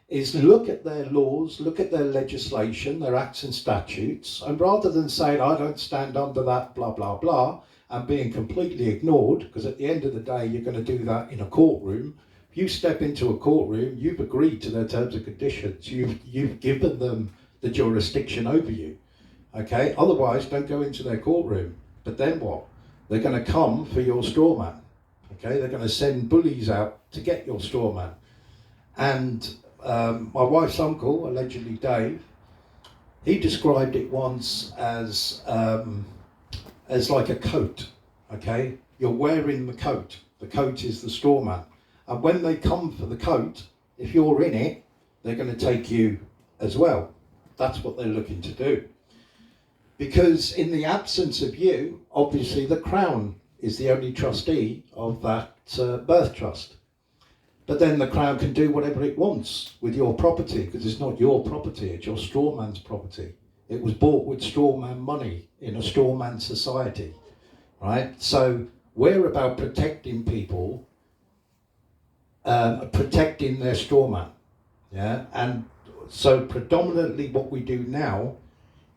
is look at their laws, look at their legislation, their acts and statutes, and rather than saying, I don't stand under that, blah, blah, blah, and being completely ignored, because at the end of the day, you're going to do that in a courtroom. If you step into a courtroom, you've agreed to their terms and conditions. You've given them the jurisdiction over you, okay? Otherwise, don't go into their courtroom. But then what? They're going to come for your straw man, okay? They're going to send bullies out to get your straw man. And my wife's uncle, allegedly Dave, he described it once as like a coat, okay? You're wearing the coat. The coat is the straw man. And when they come for the coat, if you're in it, they're going to take you as well. That's what they're looking to do. Because in the absence of you, obviously the Crown is the only trustee of that birth trust. But then the Crown can do whatever it wants with your property, because it's not your property, it's your straw man's property. It was bought with straw man money in a straw man society, right? So we're about protecting people protecting their straw man. Yeah, and so predominantly what we do now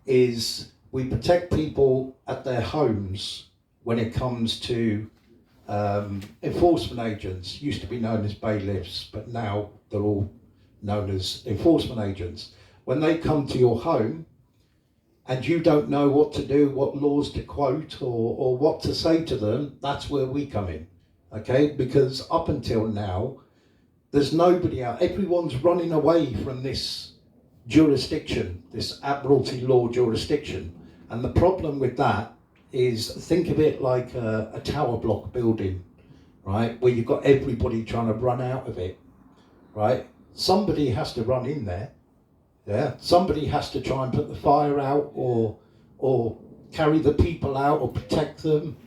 is we protect people at their homes when it comes to enforcement agents. Used to be known as bailiffs, but now they're all known as enforcement agents. When they come to your home and you don't know what to do, what laws to quote or what to say to them, that's where we come in, okay? Because up until now, there's nobody out. Everyone's running away from this jurisdiction, this Admiralty law jurisdiction. And the problem with that is, think of it like a tower block building, right? Where you've got everybody trying to run out of it, right? Somebody has to run in there, yeah? Somebody has to try and put the fire out or carry the people out or protect them,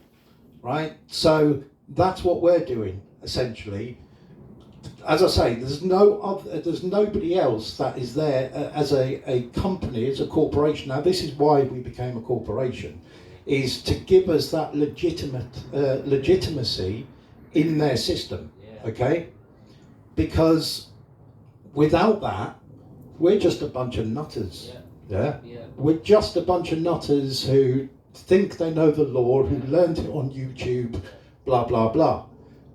right? So that's what we're doing, essentially. As I say, there's nobody else that is there as a company, as a corporation. Now, this is why we became a corporation, is to give us that legitimacy in their system, okay? Because without that, we're just a bunch of nutters, yeah? We're just a bunch of nutters who think they know the law, who learned it on YouTube, blah, blah, blah.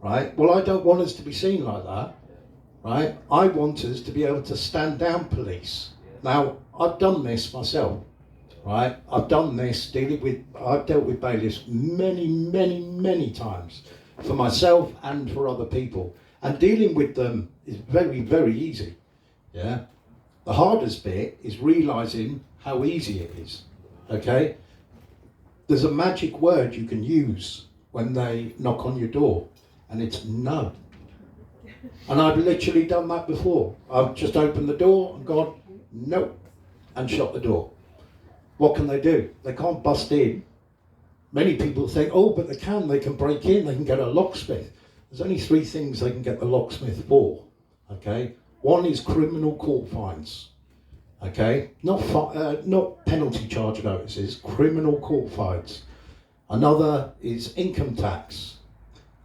Right? Well, I don't want us to be seen like that, right? I want us to be able to stand down police. Now, I've done this myself, right? I've dealt with bailiffs many, many, many times for myself and for other people. And dealing with them is very, very easy, yeah? The hardest bit is realising how easy it is, okay? There's a magic word you can use when they knock on your door. And it's no. And I've literally done that before. I've just opened the door and gone, nope, and shut the door. What can they do? They can't bust in. Many people think, oh, but they can break in, they can get a locksmith. There's only 3 things they can get the locksmith for, okay? One is criminal court fines, okay? Not penalty charge notices, criminal court fines. Another is income tax.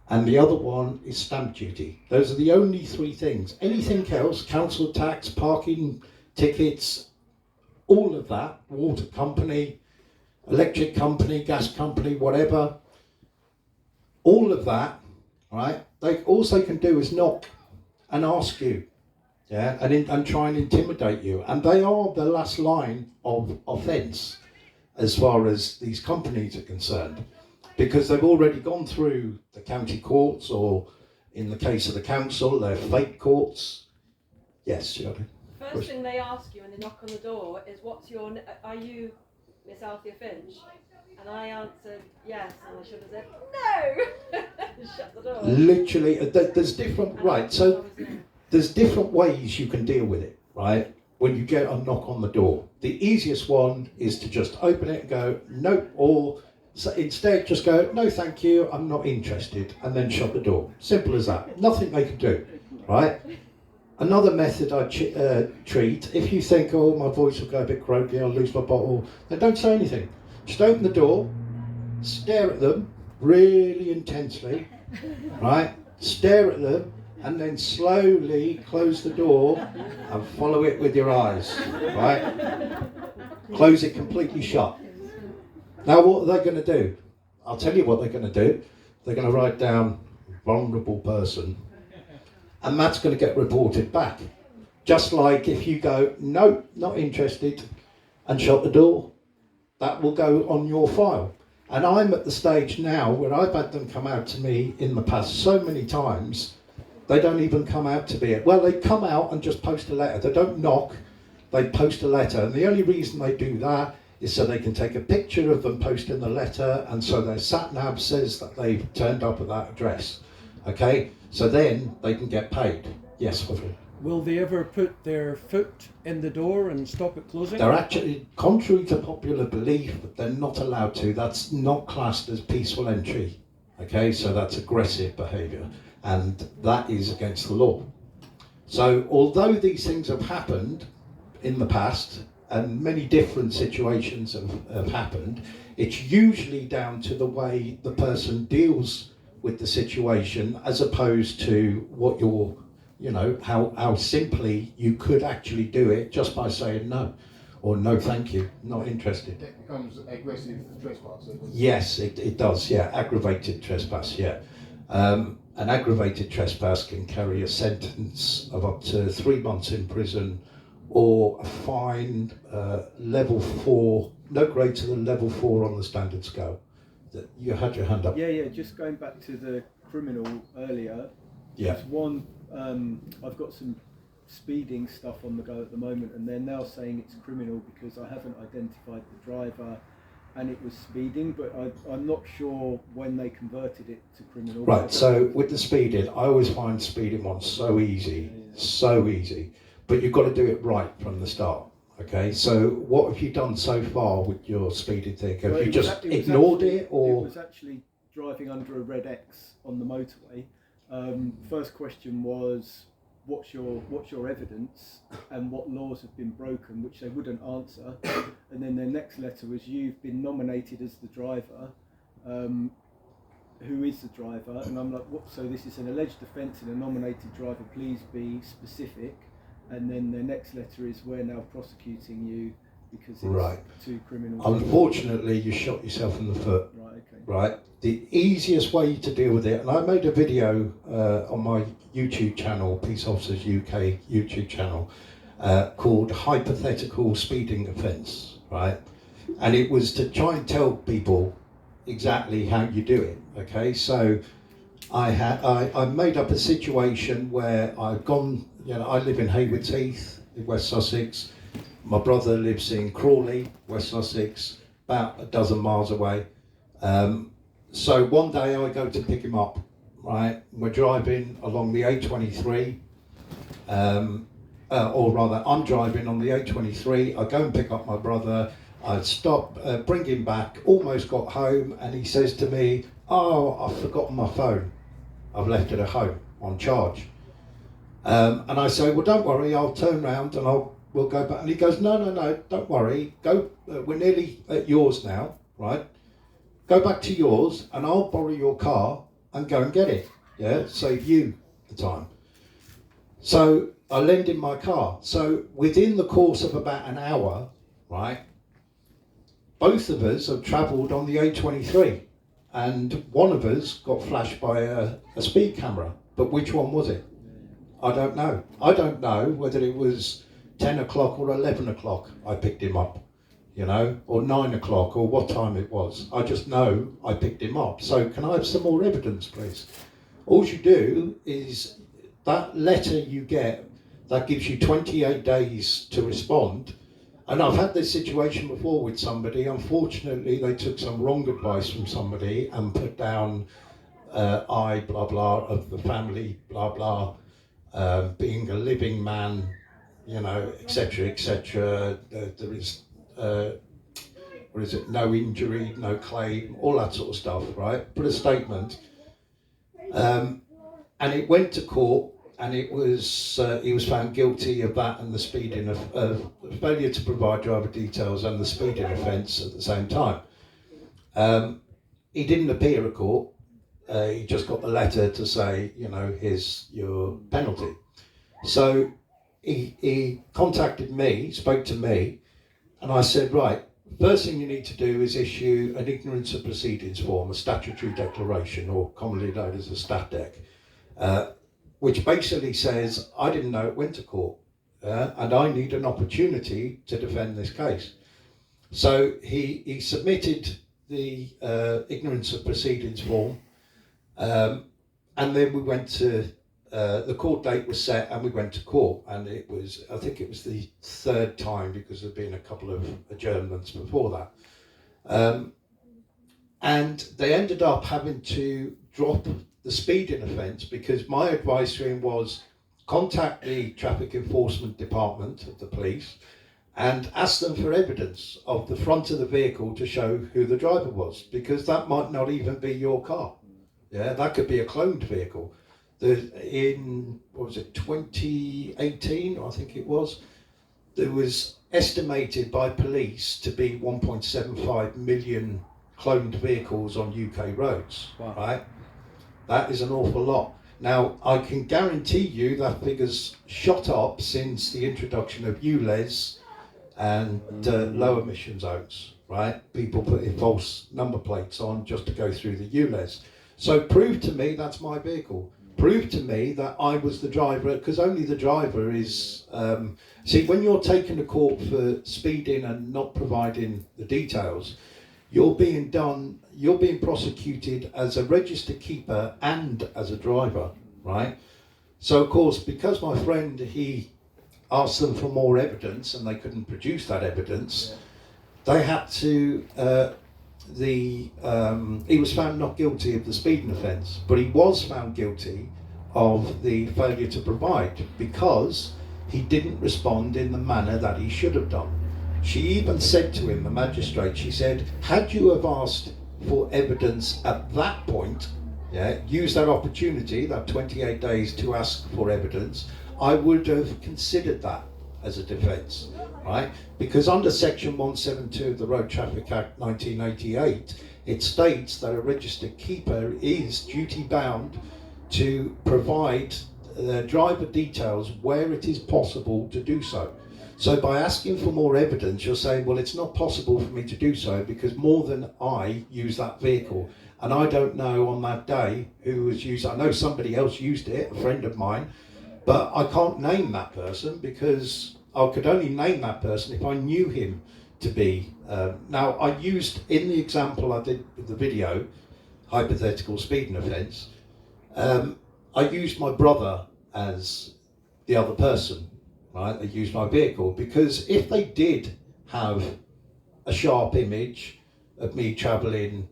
And the other one is stamp duty. Those are the only 3 things. Anything else, council tax, parking tickets, all of that, water company, electric company, gas company, whatever, all of that, right? All they can do is knock and ask you, yeah, and try and intimidate you. And they are the last line of offence as far as these companies are concerned. Because they've already gone through the county courts, or in the case of the council, they're fake courts. Yes, Jody.
First thing they ask you when they knock on the door is, are you Miss Althea Finch? And I answered yes, and I should have said no. Shut the door.
Literally, there's different, right, so there's different ways you can deal with it, right? When you get a knock on the door. The easiest one is to just open it and go, nope, or so instead just go, no thank you, I'm not interested, and then shut the door. Simple as that. Nothing they can do, right? Another method I treat, if you think, oh, my voice will go a bit croaky, I'll lose my bottle, then don't say anything. Just open the door, stare at them really intensely, right? Stare at them, and then slowly close the door and follow it with your eyes, right? Close it completely shut. Now, what are they going to do? I'll tell you what they're going to do. They're going to write down vulnerable person, and that's going to get reported back. Just like if you go, no, not interested, and shut the door, that will go on your file. And I'm at the stage now where I've had them come out to me in the past so many times, they don't even come out to me. Well, they come out and just post a letter. They don't knock, they post a letter. And the only reason they do that is so they can take a picture of them posting the letter, and so their sat-nav says that they've turned up at that address. Okay, so then they can get paid. Yes, Wilfred.
Will they ever put their foot in the door and stop it closing?
They're actually, contrary to popular belief, they're not allowed to. That's not classed as peaceful entry. Okay, so that's aggressive behaviour, and that is against the law. So although these things have happened in the past, and many different situations have happened, it's usually down to the way the person deals with the situation as opposed to what you're, you know, how simply you could actually do it just by saying no, or no thank you, not interested.
It becomes aggressive trespass.
Yes, it does, yeah, aggravated trespass, yeah. An aggravated trespass can carry a sentence of up to 3 months in prison or a fine level 4, no greater than level 4 on the standard scale. You had your hand up.
Yeah, just going back to the criminal earlier.
Yeah.
There's one, I've got some speeding stuff on the go at the moment, and they're now saying it's criminal because I haven't identified the driver and it was speeding, but I'm not sure when they converted it to criminal.
Right, so with the speeding, I always find speeding ones so easy, so easy, but you've got to do it right from the start. Okay, so what have you done so far with your speeding thing? Have you just ignored it, or?
It was actually driving under a red X on the motorway. First question was, what's your evidence and what laws have been broken, which they wouldn't answer. And then their next letter was, you've been nominated as the driver. Who is the driver? And I'm like, what? So this is an alleged offence in a nominated driver, please be specific. And then their next letter is, we're now prosecuting you because it's two criminals.
Unfortunately, you shot yourself in the foot.
Right, okay.
Right. The easiest way to deal with it, and I made a video on my YouTube channel, Peace Officers UK YouTube channel, called Hypothetical Speeding Offence, right? And it was to try and tell people exactly how you do it, okay? So I made up a situation where I've gone, you know, I live in Haywards Heath in West Sussex. My brother lives in Crawley, West Sussex, about a dozen miles away. So one day I go to pick him up, right? We're driving along the A23, or rather I'm driving on the A23. I go and pick up my brother. I stop, bring him back, almost got home, and he says to me, oh, I've forgotten my phone. I've left it at home on charge. And I say, well, don't worry, I'll turn round and we'll go back. And he goes, no, don't worry. Go. We're nearly at yours now, right? Go back to yours and I'll borrow your car and go and get it. Yeah, save you the time. So I lend him my car. So within the course of about an hour, right, both of us have travelled on the A23. And one of us got flashed by a speed camera. But which one was it? I don't know. I don't know whether it was 10 o'clock or 11 o'clock I picked him up, you know, or 9 o'clock or what time it was. I just know I picked him up. So can I have some more evidence, please? All you do is that letter you get, that gives you 28 days to respond. And I've had this situation before with somebody. Unfortunately, they took some wrong advice from somebody and put down I, blah, blah, of the family, blah, blah, being a living man, you know, etc., etc. There is, what is it, no injury, no claim, all that sort of stuff, right? Put a statement. And it went to court, and it was he was found guilty of that and the speeding of failure to provide driver details and the speeding offence at the same time. He didn't appear at court. He just got the letter to say, you know, here's your penalty. So he contacted me, spoke to me, and I said, right, first thing you need to do is issue an ignorance of proceedings form, a statutory declaration, or commonly known as a stat dec, which basically says, I didn't know it went to court, and I need an opportunity to defend this case. So he submitted the ignorance of proceedings form, and then we went to, the court date was set and we went to court, and it was, I think it was the third time because there'd been a couple of adjournments before that. And they ended up having to drop the speeding offence because my advice to him was contact the traffic enforcement department of the police and ask them for evidence of the front of the vehicle to show who the driver was, because that might not even be your car. Yeah, that could be a cloned vehicle. In, what was it, 2018, I think it was, there was estimated by police to be 1.75 million cloned vehicles on UK roads, right? That is an awful lot. Now, I can guarantee you that figure's shot up since the introduction of ULEZ and low emission zones, right? People putting false number plates on just to go through the ULEZ. So prove to me that's my vehicle. Prove to me that I was the driver, because only the driver is... see, when you're taken to court for speeding and not providing the details, you're being prosecuted as a registered keeper and as a driver, right? So of course, because my friend, he asked them for more evidence and they couldn't produce that evidence, they had to, he was found not guilty of the speeding offence, but he was found guilty of the failure to provide because he didn't respond in the manner that he should have done. She even said to him, the magistrate, she said, had you have asked for evidence at that point, use that opportunity, that 28 days to ask for evidence, I would have considered that as a defence, right? Because under section 172 of the Road Traffic Act 1988, it states that a registered keeper is duty bound to provide driver details where it is possible to do so. So by asking for more evidence, you're saying, well, it's not possible for me to do so because more than I use that vehicle. And I don't know on that day who was used. I know somebody else used it, a friend of mine, but I can't name that person because I could only name that person if I knew him to be. Now, I used, in the example I did with the video, hypothetical speeding offence, I used my brother as the other person. Right, they used my vehicle because if they did have a sharp image of me travelling,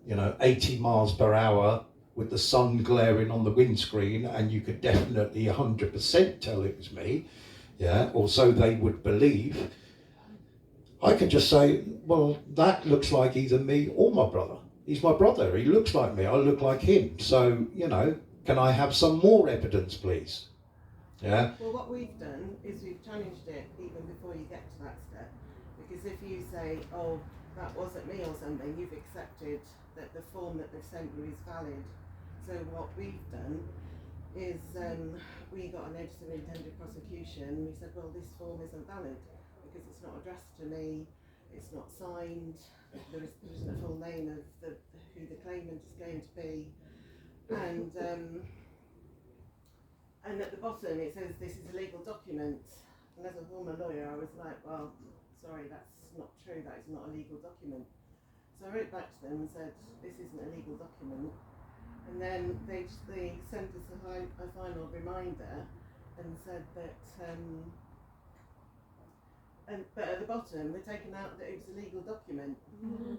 80 miles per hour with the sun glaring on the windscreen, and you could definitely 100% tell it was me, or so they would believe, I can just say, well, that looks like either me or my brother. He's my brother. He looks like me. I look like him. So, can I have some more evidence, please? Yeah.
Well, what we've done is we've challenged it even before you get to that step. Because if you say, oh, that wasn't me or something, you've accepted that the form that they've sent you is valid. So what we've done is we got a notice of intended prosecution. We said, well, this form isn't valid because it's not addressed to me, it's not signed, there isn't a full name of who the claimant is going to be. And at the bottom it says this is a legal document, and as a former lawyer I was like, well, sorry, that's not true, that is not a legal document. So I wrote back to them and said, this isn't a legal document, and then they sent us a final reminder and said that, but at the bottom they've taken out that it was a legal document. Mm-hmm.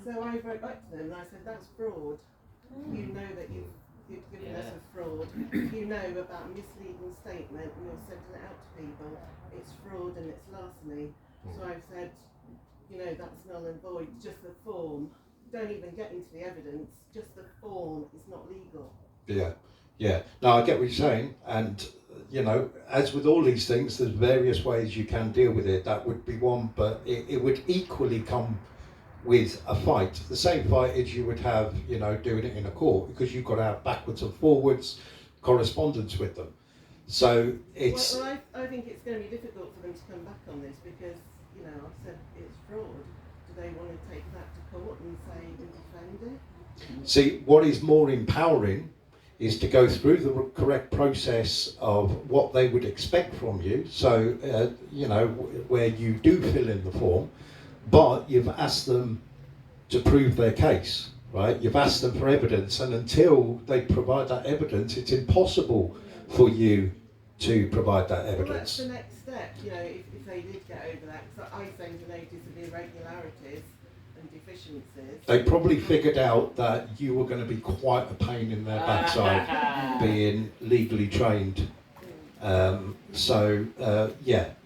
So I wrote back to them and I said, that's fraud. You know that you've given us a fraud. You know about misleading statement and you're sending it out to people. It's fraud and it's larceny. So I've said, that's null and void. Just the form. Don't even get into the evidence. Just the form is not legal. Yeah. No, I get what you're saying. And, as with all these things, there's various ways you can deal with it. That would be one, but it would equally come with a fight, the same fight as you would have, doing it in a court, because you've got to have backwards and forwards correspondence with them. So it's... Well, I think it's going to be difficult for them to come back on this because, I said it's fraud. Do they want to take that to court and say we defend it?
See, what is more empowering is to go through the correct process of what they would expect from you. So, where you do fill in the form, but you've asked them to prove their case, right? You've asked them for evidence, and until they provide that evidence, it's impossible for you to provide that evidence.
Well, that's the next step, if they did get over that, because I sent a notice of irregularities and deficiencies.
They probably figured out that you were going to be quite a pain in their backside, being legally trained.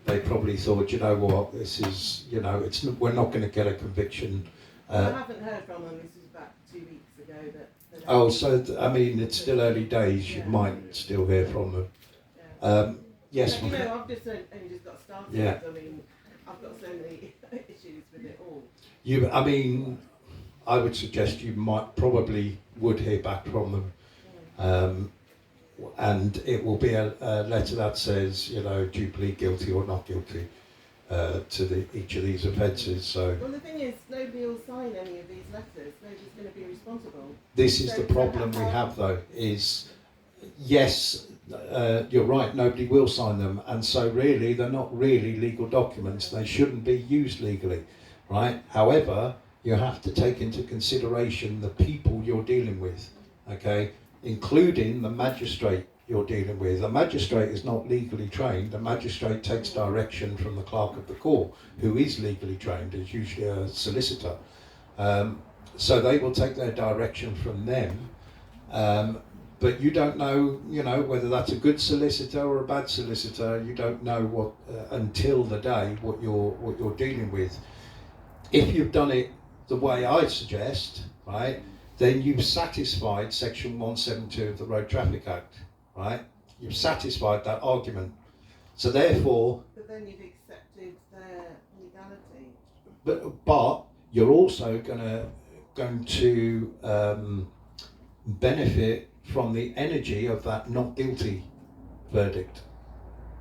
They probably thought, this is, we're not going to get a conviction.
I haven't heard from them. This was about 2 weeks ago.
It's still early days. You might still hear from them. Yes.
I've only just got started. Yeah. I've got so many issues with it all.
I would suggest you probably would hear back from them. And it will be a letter that says, you know, do you plead guilty or not guilty to each of these offences. So
well, the thing is, nobody will sign any of these letters. Nobody's going to be responsible.
this is
So
the problem we have, though, is yes, you're right, nobody will sign them, and so really they're not really legal documents. They shouldn't be used legally, right? However, you have to take into consideration the people you're dealing with, okay, including the magistrate you're dealing with. A magistrate is not legally trained. A magistrate takes direction from the clerk of the court, who is legally trained, is usually a solicitor. So they will take their direction from them. But you don't know, you know, whether that's a good solicitor or a bad solicitor. You don't know what until the day what you're dealing with. If you've done it the way I suggest, right, then you've satisfied Section 172 of the Road Traffic Act, right? You've satisfied that argument. So therefore.
But then you've accepted their legality.
But you're also going to benefit from the energy of that not guilty verdict.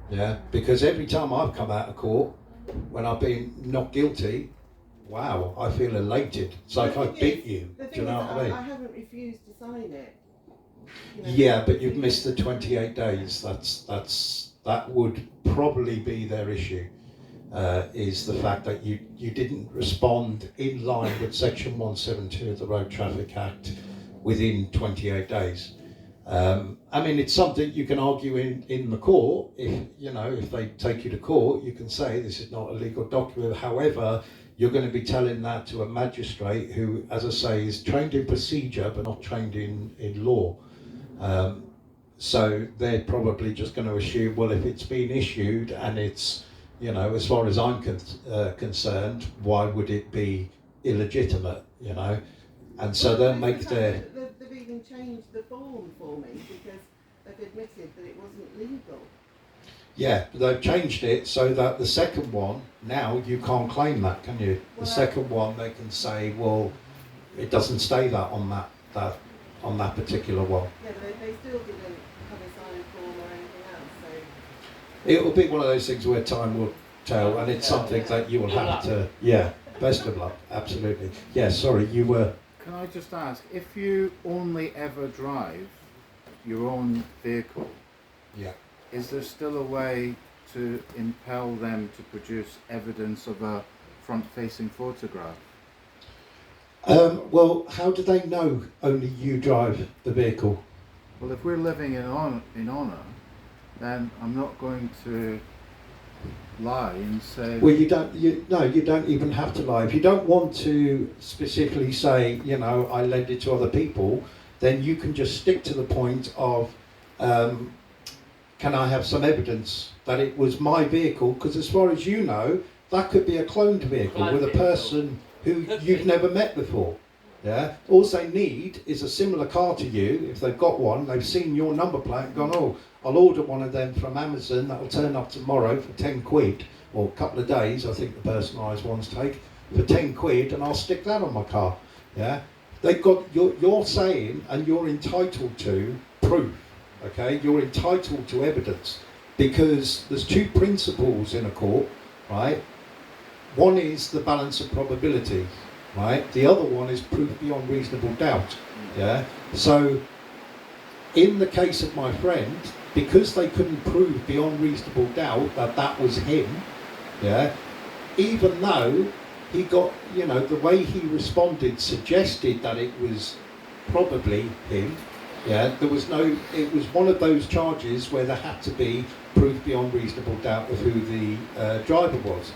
Yeah, because every time I've come out of court, when I've been not guilty, wow, I feel elated. It's like I beat you.
The
Do
thing
you know
is,
what I mean?
I haven't refused to sign it. You know,
Yeah, but you've missed the 28 days. That would probably be their issue. Is the fact that you didn't respond in line with Section 172 of the Road Traffic Act within 28 days. I mean, it's something you can argue in the court. If they take you to court, you can say this is not a legal document. However, you're going to be telling that to a magistrate who, as I say, is trained in procedure but not trained in law. So they're probably just going to assume, well, if it's been issued and it's, you know, as far as I'm concerned, why would it be illegitimate, you know? And so they'll make their...
They've even changed the form for me because they've admitted that it wasn't legal.
Yeah, they've changed it so that the second one, now you can't claim that, can you? The second one, they can say, well, it doesn't stay that on that particular one.
Yeah, but they still didn't have a signed form or anything else, so...
It will be one of those things where time will tell, and it's something that you will have to... Yeah, best of luck, absolutely. Yeah, sorry, you were...
Can I just ask, if you only ever drive your own vehicle,
yeah,
is there still a way to impel them to produce evidence of a front-facing photograph?
Well, how do they know only you drive the vehicle?
Well, if we're living in honour, then I'm not going to lie and say...
Well, you don't even have to lie. If you don't want to specifically say, you know, I lend it to other people, then you can just stick to the point of, can I have some evidence that it was my vehicle? Because as far as you know, that could be a cloned vehicle with a person who you've never met before. Yeah. All they need is a similar car to you. If they've got one, they've seen your number plate and gone, oh, I'll order one of them from Amazon. That'll turn up tomorrow for 10 quid, or a couple of days. I think the personalised ones take for 10 quid, and I'll stick that on my car. Yeah. They've got you're saying, and you're entitled to proof. Okay. You're entitled to evidence because there's two principles in a court, right? One is the balance of probability, right? The other one is proof beyond reasonable doubt, yeah? So, in the case of my friend, because they couldn't prove beyond reasonable doubt that that was him, yeah? Even though he got, you know, the way he responded suggested that it was probably him, yeah? It was one of those charges where there had to be proof beyond reasonable doubt of who the driver was.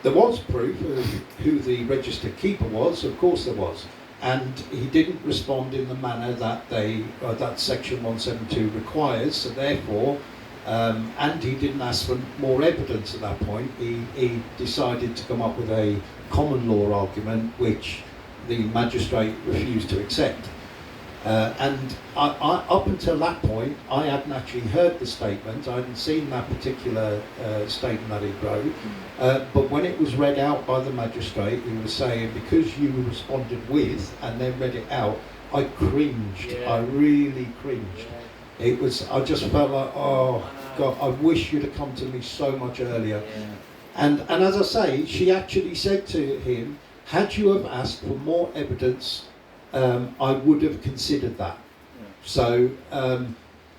There was proof of who the registered keeper was, of course there was, and he didn't respond in the manner that that Section 172 requires. So therefore, and he didn't ask for more evidence at that point. He decided to come up with a common law argument, which the magistrate refused to accept. And up until that point, I hadn't actually heard the statement. I hadn't seen that particular statement that he wrote. But when it was read out by the magistrate, he was saying, because you responded with and then read it out, I cringed.
Yeah.
I really cringed. It was. I just felt like, oh God, I wish you'd have come to me so much earlier. And as I say, she actually said to him, had you have asked for more evidence, I would have considered that. So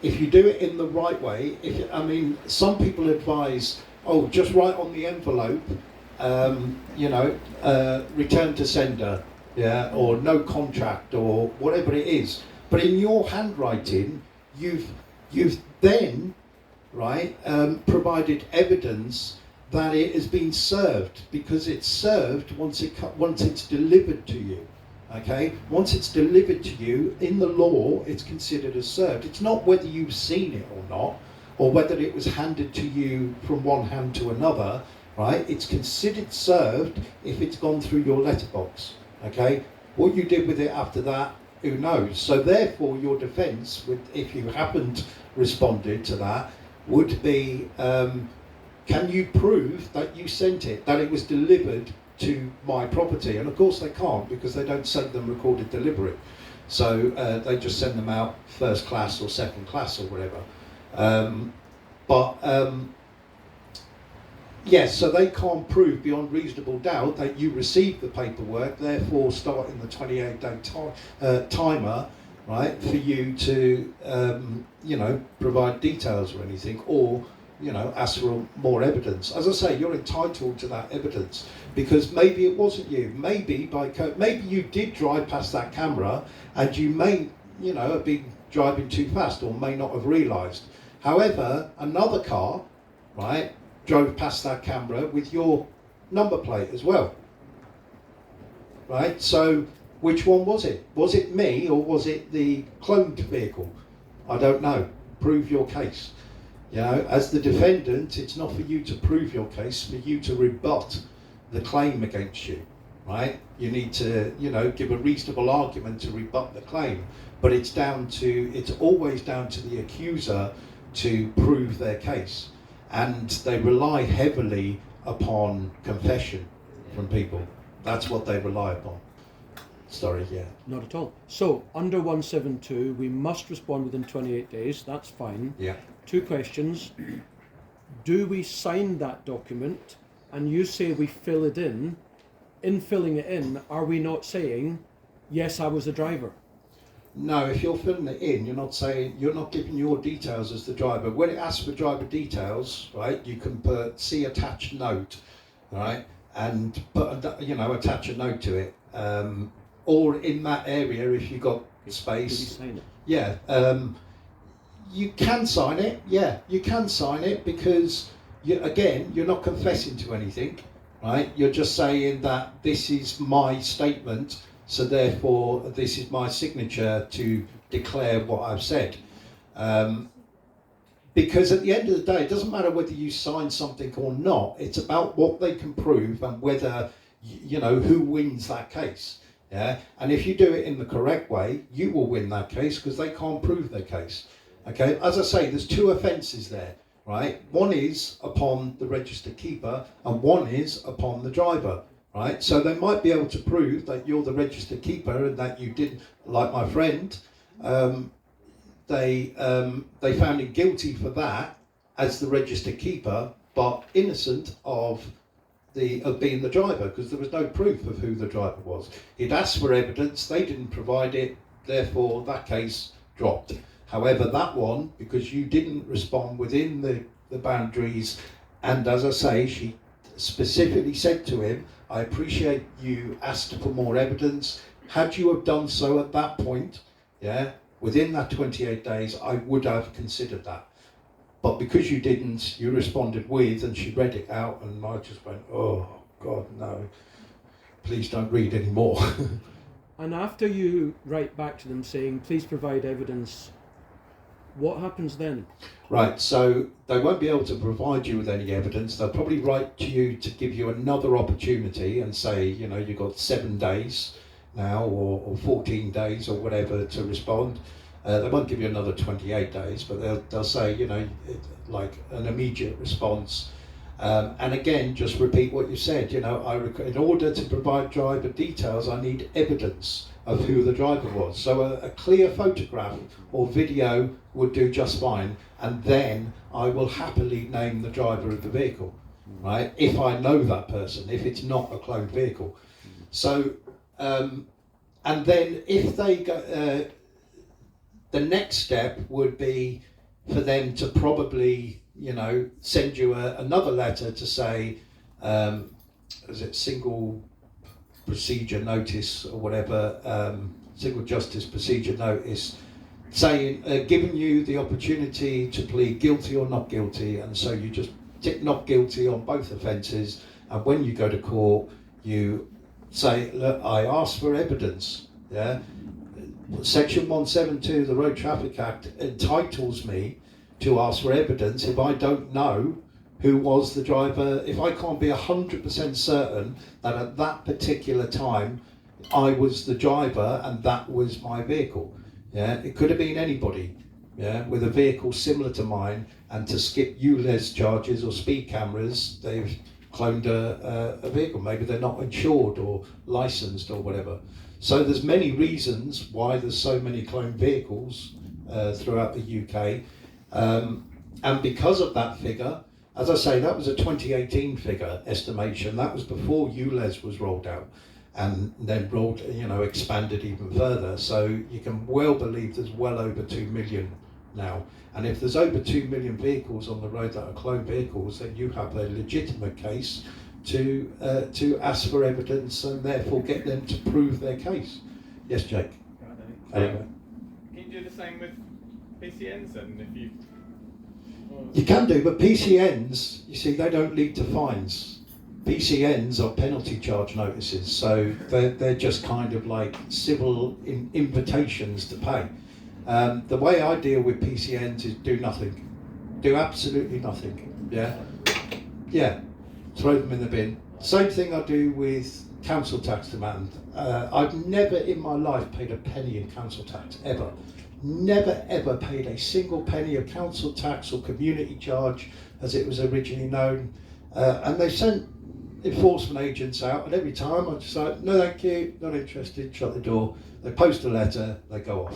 if you do it in the right way, some people advise, oh, just write on the envelope, return to sender, yeah, or no contract, or whatever it is. But in your handwriting, you've then, right, provided evidence that it has been served, because it's served once it's delivered to you. Okay, once it's delivered to you, in the law, it's considered as served. It's not whether you've seen it or not, or whether it was handed to you from one hand to another, right? It's considered served if it's gone through your letterbox. Okay, what you did with it after that, who knows? So therefore, your defence, if you haven't responded to that, would be, can you prove that you sent it, that it was delivered to my property? And of course they can't, because they don't send them recorded delivery. So they just send them out first class or second class or whatever. Yes, so they can't prove beyond reasonable doubt that you received the paperwork, therefore starting the 28-day timer, right, for you to, provide details or anything, or, ask for more evidence. As I say, you're entitled to that evidence, because maybe it wasn't you. Maybe maybe you did drive past that camera, and you may, have been driving too fast, or may not have realised. However, another car, right, drove past that camera with your number plate as well, right? So which one was it? Was it me, or was it the cloned vehicle? I don't know. Prove your case. As the defendant, it's not for you to prove your case, for you to rebut the claim against you, right? You need to, give a reasonable argument to rebut the claim, but it's always down to the accuser to prove their case. And they rely heavily upon confession from people. That's what they rely upon. Sorry, yeah.
Not at all. So, under 172, we must respond within 28 days. That's fine.
Yeah.
2 questions. Do we sign that document? And you say we fill it in. In filling it in, are we not saying, yes, I was the driver?
No, if you're filling it in, you're not giving your details as the driver. When it asks for driver details, right, you can put see attached note, right, and put attach a note to it. Or in that area, if you've got space.
Did you sign it?
Yeah, you can sign it. Yeah, you can sign it, because you're not confessing to anything, right? You're just saying that this is my statement. So therefore, this is my signature to declare what I've said. Because at the end of the day, it doesn't matter whether you sign something or not. It's about what they can prove and whether, who wins that case. Yeah. And if you do it in the correct way, you will win that case, because they can't prove their case. Okay. As I say, there's 2 offences there, right? One is upon the registered keeper, and one is upon the driver. Right, so they might be able to prove that you're the registered keeper and that you didn't, like my friend. They found him guilty for that as the registered keeper, but innocent of being the driver, because there was no proof of who the driver was. He'd asked for evidence, they didn't provide it, therefore that case dropped. However, that one, because you didn't respond within the boundaries, and as I say, she specifically said to him, I appreciate you asked for more evidence. Had you have done so at that point, yeah, within that 28 days, I would have considered that. But because you didn't, you responded with, and she read it out, and I just went, oh, God, no. Please don't read any more.
And after you write back to them saying, please provide evidence, what happens then?
Right, so they won't be able to provide you with any evidence. They'll probably write to you to give you another opportunity and say, you've got 7 days, now, or 14 days or whatever to respond. They won't give you another 28 days, but they'll say, you know, like an immediate response. And again, just repeat what you said. You know, in order to provide driver details, I need evidence of who the driver was. So a clear photograph or video would do just fine, and then I will happily name the driver of the vehicle, right? If I know that person, if it's not a cloned vehicle. So, and then if they go, the next step would be for them to probably, you know, send you another letter to say, is it single procedure notice or whatever, single justice procedure notice, saying, giving you the opportunity to plead guilty or not guilty, and so you just tick not guilty on both offences, and when you go to court, you say, look, I asked for evidence, yeah? Section 172 of the Road Traffic Act entitles me to ask for evidence if I don't know who was the driver, if I can't be 100% certain that at that particular time I was the driver and that was my vehicle. Yeah, it could have been anybody, yeah, with a vehicle similar to mine, and to skip ULEZ charges or speed cameras, they've cloned a vehicle. Maybe they're not insured or licensed or whatever. So there's many reasons why there's so many cloned vehicles throughout the UK. And because of that figure, as I say, that was a 2018 figure estimation. That was before ULEZ was rolled out, and then rolled, you know, expanded even further. So you can well believe there's well over 2 million now. And if there's over 2 million vehicles on the road that are cloned vehicles, then you have a legitimate case to ask for evidence and therefore get them to prove their case. Yes, Jake.
Can you do the same with PCNs then? If you
You can do, but PCNs, you see, they don't lead to fines. PCNs are penalty charge notices, so they're just kind of like civil invitations to pay. The way I deal with PCNs is do nothing. Do absolutely nothing. Yeah? Yeah. Throw them in the bin. Same thing I do with council tax demand. I've never in my life paid a penny in council tax, ever. Never ever paid a single penny of council tax or community charge as it was originally known. And they sent enforcement agents out, and every time I just like, no thank you, not interested, shut the door. They post a letter, they go off.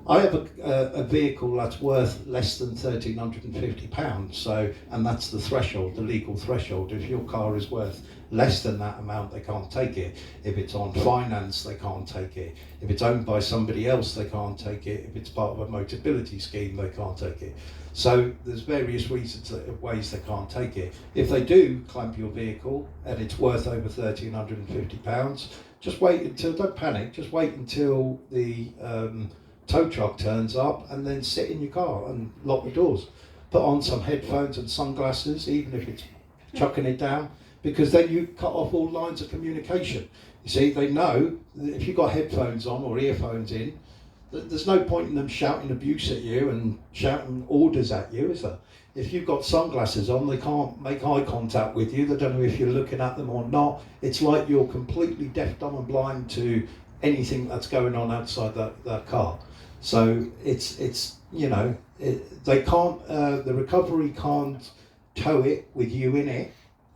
I have a vehicle that's worth less than £1,350, so, and that's the threshold, the legal threshold. If your car is worth less than that amount, they can't take it. If it's on finance, they can't take it. If it's owned by somebody else, they can't take it. If it's part of a Motability scheme, they can't take it. So there's various reasons, ways they can't take it. If they do clamp your vehicle and it's worth over £1,350, just wait until, don't panic, just wait until the tow truck turns up, and then sit in your car and lock the doors. Put on some headphones and sunglasses, even if it's chucking it down, because then you cut off all lines of communication. You see, they know that if you've got headphones on or earphones in, there's no point in them shouting abuse at you and shouting orders at you, is there? If you've got sunglasses on, they can't make eye contact with you. They don't know if you're looking at them or not. It's like you're completely deaf, dumb and blind to anything that's going on outside that car. So it's you know, they can't, the recovery can't tow it with you in it,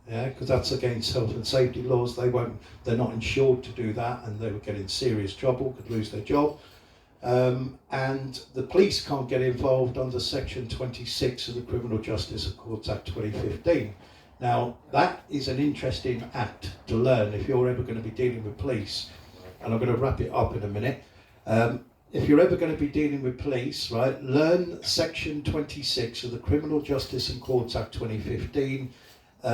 yeah, because that's against health and safety laws. They're not insured to do that, and they would get in serious trouble, could lose their job. And the police can't get involved under Section 26 of the Criminal Justice and Courts Act 2015. Now, that is an interesting act to learn if you're ever going to be dealing with police, and I'm going to wrap it up in a minute. If you're ever going to be dealing with police, right, learn Section 26 of the Criminal Justice and Courts Act 2015,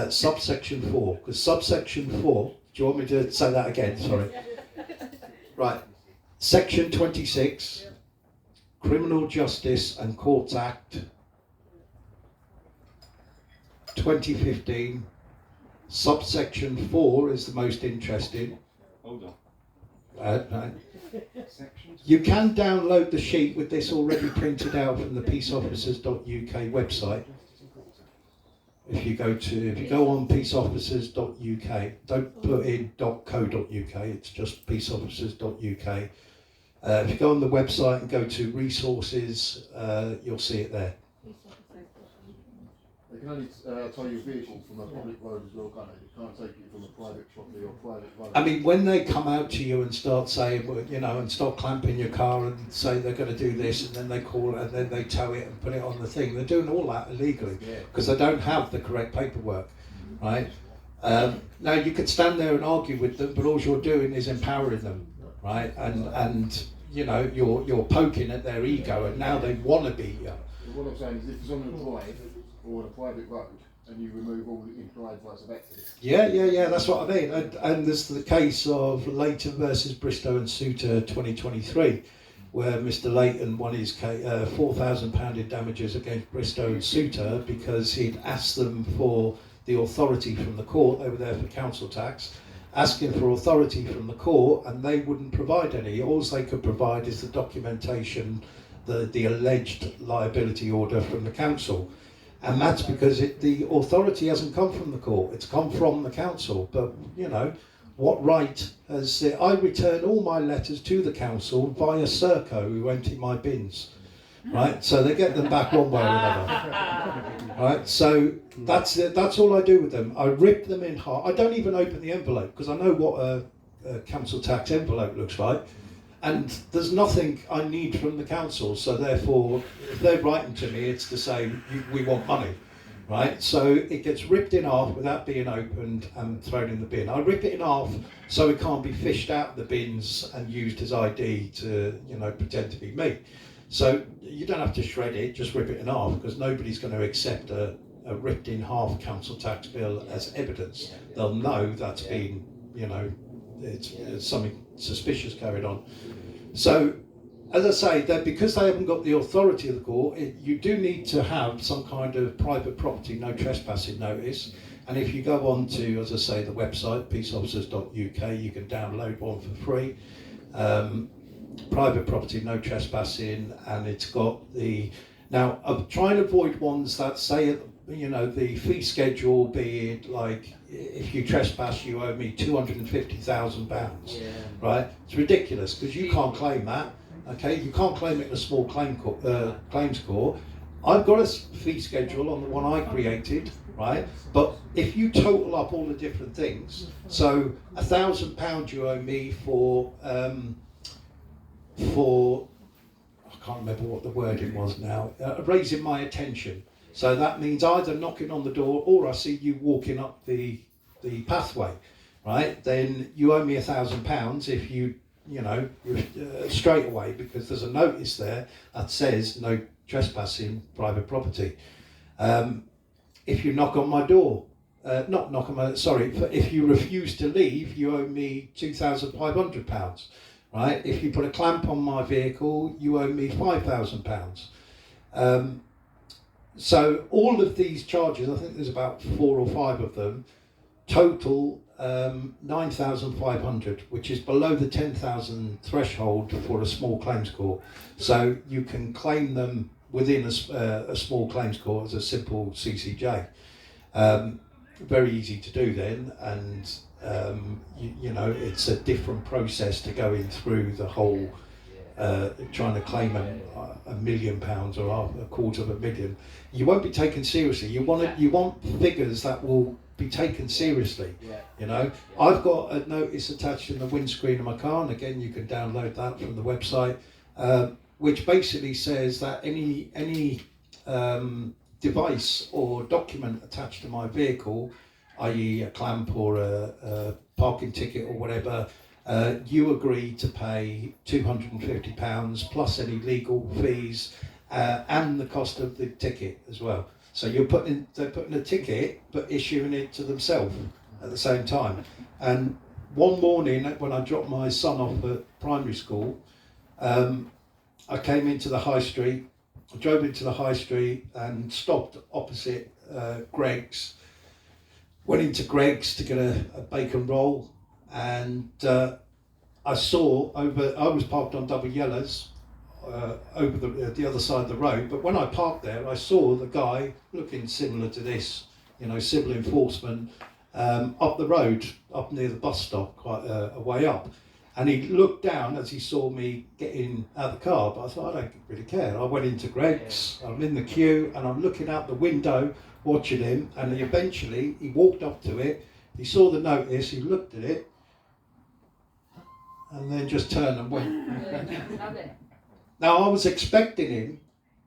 subsection 4. Because subsection 4, do you want me to say that again? Sorry. Right. Section 26, Criminal Justice and Courts Act 2015, subsection 4 is the most interesting.
Hold on.
No. You can download the sheet with this already printed out from the peaceofficers.uk website. If you go on peaceofficers.uk, don't put in .co.uk, it's just peaceofficers.uk. If you go on the website and go to resources, you'll see it there.
They can only tow your vehicle from a public road as well, can't they? You can't take it from a private property or private road.
I mean, when they come out to you and start saying, well, you know, and start clamping your car and say they're going to do this, and then they call it and then they tow it and put it on the thing, they're doing all that illegally because they don't have the correct paperwork, right? Now you could stand there and argue with them, but all you're doing is empowering them, right? And you know, you're poking at their ego, and now they want to be you.
What I'm saying is, if it's on a drive or on a private road, and you remove all the implied rights of access.
Yeah, that's what I mean. And there's the case of Leighton versus Bristow and Souter 2023, where Mr. Leighton won his £4,000 in damages against Bristow and Souter because he'd asked them for the authority from the court. They were there for council tax, asking for authority from the court, and they wouldn't provide any. All they could provide is the documentation, the alleged liability order from the council. And that's because the authority hasn't come from the court, it's come from the council. But, you know, what right has... I return all my letters to the council via Serco, who empty my bins, right? So they get them back one way or another, right? So that's it. That's all I do with them. I rip them in half. I don't even open the envelope because I know what a council tax envelope looks like. And there's nothing I need from the council, so therefore, if they're writing to me, it's to say, we want money, right? So it gets ripped in half without being opened and thrown in the bin. I rip it in half so it can't be fished out of the bins and used as ID to, you know, pretend to be me. So you don't have to shred it, just rip it in half, because nobody's going to accept a ripped in half council tax bill as evidence. They'll know that's been, you know, it's something suspicious carried on. So, as I say, that because they haven't got the authority of the court, you do need to have some kind of private property no trespassing notice. And if you go on to, as I say, the website peaceofficers.uk, you can download one for free. Private property no trespassing, and it's got the... Now, I'm trying to avoid ones that say, you know, the fee schedule being like, if you trespass, you owe me £250,000, right? It's ridiculous because you can't claim that, okay? You can't claim it in a small claims court. I've got a fee schedule on the one I created, right? But if you total up all the different things, so £1,000 you owe me for I can't remember what the wording was now, raising my attention. So that means either knocking on the door or I see you walking up the pathway, right? Then you owe me £1,000 if you know, straight away, because there's a notice there that says no trespassing private property. If you knock on my door, if you refuse to leave, you owe me £2,500, right? If you put a clamp on my vehicle, you owe me £5,000. So all of these charges, I think there's about 4 or 5 of them, total 9,500, which is below the 10,000 threshold for a small claims court. So you can claim them within a small claims court as a simple CCJ. Very easy to do then, and you know, it's a different process to going through the whole trying to claim £1 million or £250,000. You won't be taken seriously. You want figures that will be taken seriously. You know, I've got a notice attached in the windscreen of my car, and again you can download that from the website, which basically says that any device or document attached to my vehicle, i.e. a clamp or a parking ticket or whatever, you agree to pay £250 plus any legal fees and the cost of the ticket as well. So they're putting a ticket but issuing it to themselves at the same time. And one morning when I dropped my son off at primary school, I came into the high street, I drove into the high street and stopped opposite Greggs. Went into Greggs to get a bacon roll, and I saw I was parked on double yellows over the other side of the road, but when I parked there I saw the guy looking similar to this civil enforcement, up the road, up near the bus stop, quite a way up. And he looked down as he saw me getting out of the car, but I thought, I don't really care. I went into Greg's, I'm in the queue, and I'm looking out the window, watching him, and eventually he walked up to it, he saw the notice, he looked at it, and then just turned and went. Now, I was expecting him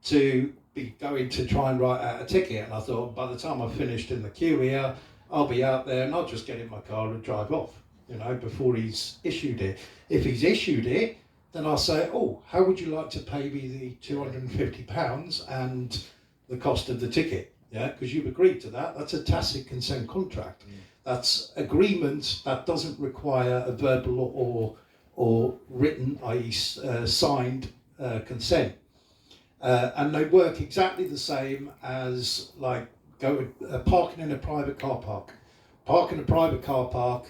to be going to try and write out a ticket, and I thought, by the time I've finished in the queue here, I'll be out there and I'll just get in my car and drive off, before he's issued it. If he's issued it, then I'll say, oh, how would you like to pay me the £250 and the cost of the ticket? Yeah, because you've agreed to that. That's a tacit consent contract. That's agreement that doesn't require a verbal or written, i.e. Signed consent. And they work exactly the same as parking in a private car park. Park in a private car park,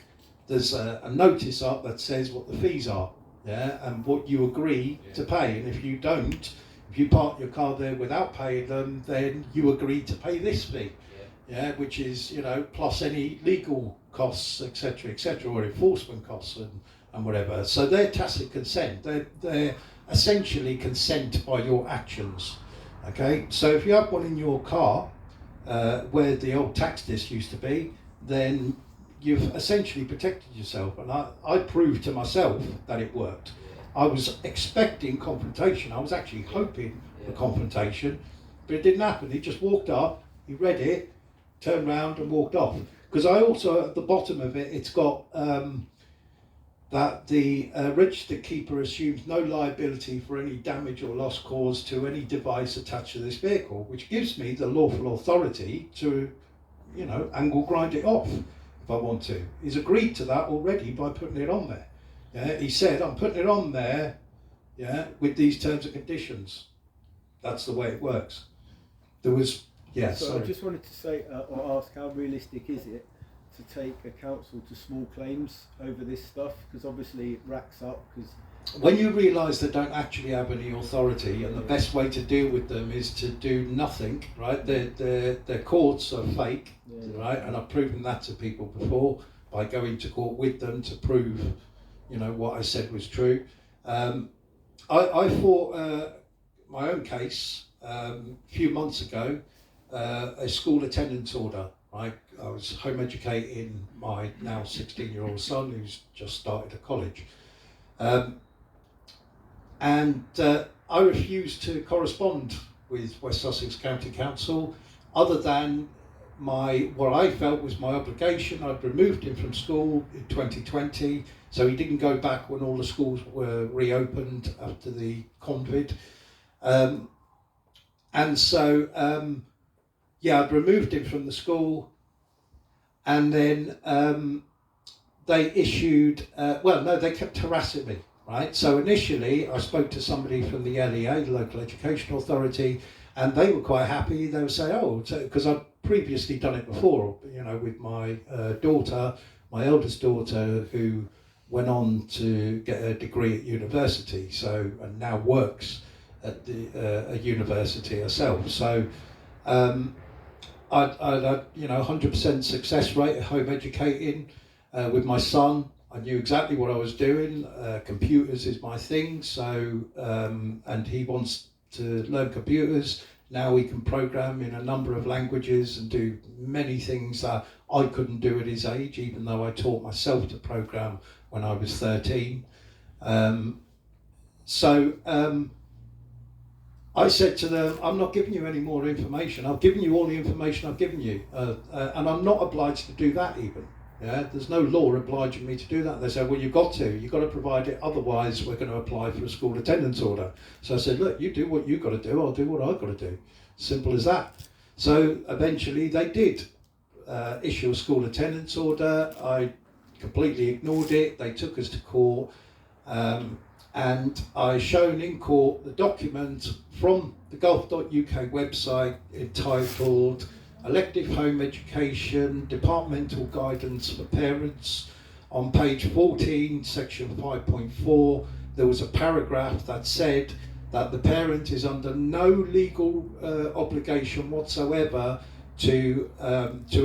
there's a notice up that says what the fees are, and what you agree to pay. And if you don't, if you park your car there without paying them, then you agree to pay this fee, which is, plus any legal costs, etc., or enforcement costs and whatever. So they're tacit consent. They're essentially consent by your actions. Okay, so if you have one in your car, where the old tax disc used to be, then you've essentially protected yourself. And I proved to myself that it worked. I was expecting confrontation. I was actually hoping for confrontation, but it didn't happen. He just walked up, he read it, turned round and walked off. Because I also, at the bottom of it, it's got that the registered keeper assumes no liability for any damage or loss caused to any device attached to this vehicle, which gives me the lawful authority to, angle grind it off if I want to. He's agreed to that already by putting it on there. Yeah, he said, I'm putting it on there, with these terms and conditions. That's the way it works. There was,
So I just wanted to say, or ask, how realistic is it to take a council to small claims over this stuff? Because obviously it racks up.
When you realise they don't actually have any authority, and the best way to deal with them is to do nothing, right? Their courts are fake, right? And I've proven that to people before by going to court with them to prove, what I said was true. I fought my own case a few months ago, a school attendance order. Right? I was home educating my now 16-year-old son who's just started at college. And I refused to correspond with West Sussex County Council other than what I felt was my obligation. I'd removed him from school in 2020, so he didn't go back when all the schools were reopened after the COVID. And so, I'd removed him from the school, and then they issued, they kept harassing me, right? So initially I spoke to somebody from the LEA, the Local Education Authority, and they were quite happy. They would say, because I'd previously done it before, with my daughter, my eldest daughter, who went on to get a degree at university, and now works at a university herself. So I'd 100% success rate at home educating with my son. I knew exactly what I was doing. Computers is my thing, and he wants to learn computers. Now he can program in a number of languages and do many things that I couldn't do at his age, even though I taught myself to program when I was 13. I said to them, I'm not giving you any more information. I've given you all the information I've given you. And I'm not obliged to do that even. Yeah, there's no law obliging me to do that. They said, well, you've got to provide it. Otherwise, we're going to apply for a school attendance order. So I said, look, you do what you've got to do. I'll do what I've got to do. Simple as that. So eventually they did issue a school attendance order. I completely ignored it. They took us to court. And I shown in court the document from the gov.uk website entitled Elective Home Education Departmental Guidance for Parents. On page 14, section 5.4, there was a paragraph that said that the parent is under no legal obligation whatsoever to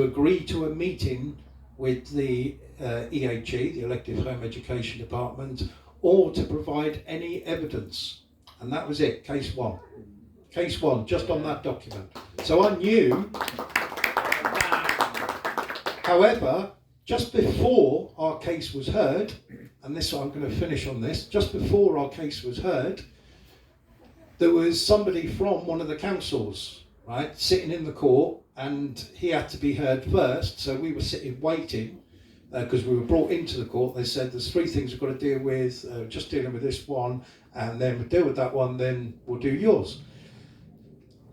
agree to a meeting with the EHE, the Elective Home Education Department, or to provide any evidence. And that was it, case one. Case one, just on that document. So I knew. However, just before our case was heard, and this I'm going to finish on this, just before our case was heard, there was somebody from one of the councils, right, sitting in the court, and he had to be heard first. So we were sitting waiting because we were brought into the court. They said there's 3 things we've got to deal with, just dealing with this one, and then we'll deal with that one, then we'll do yours.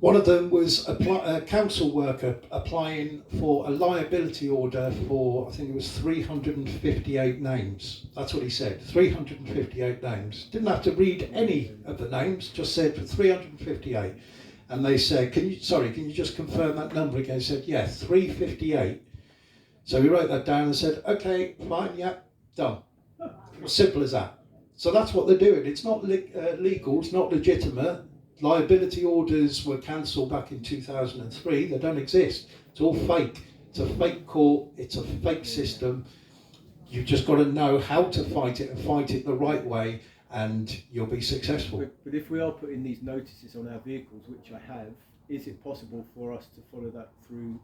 One of them was a council worker applying for a liability order for, I think it was 358 names. That's what he said, 358 names. Didn't have to read any of the names, just said for 358. And they said, can you just confirm that number again? He said, yeah, 358. So we wrote that down and said, okay, fine, yeah, done. As simple as that. So that's what they're doing. It's not legal, it's not legitimate. Liability orders were cancelled back in 2003. They don't exist. It's all fake. It's a fake court. It's a fake system. You've just got to know how to fight it and fight it the right way, and you'll be successful.
But if we are putting these notices on our vehicles, which I have, is it possible for us to follow that through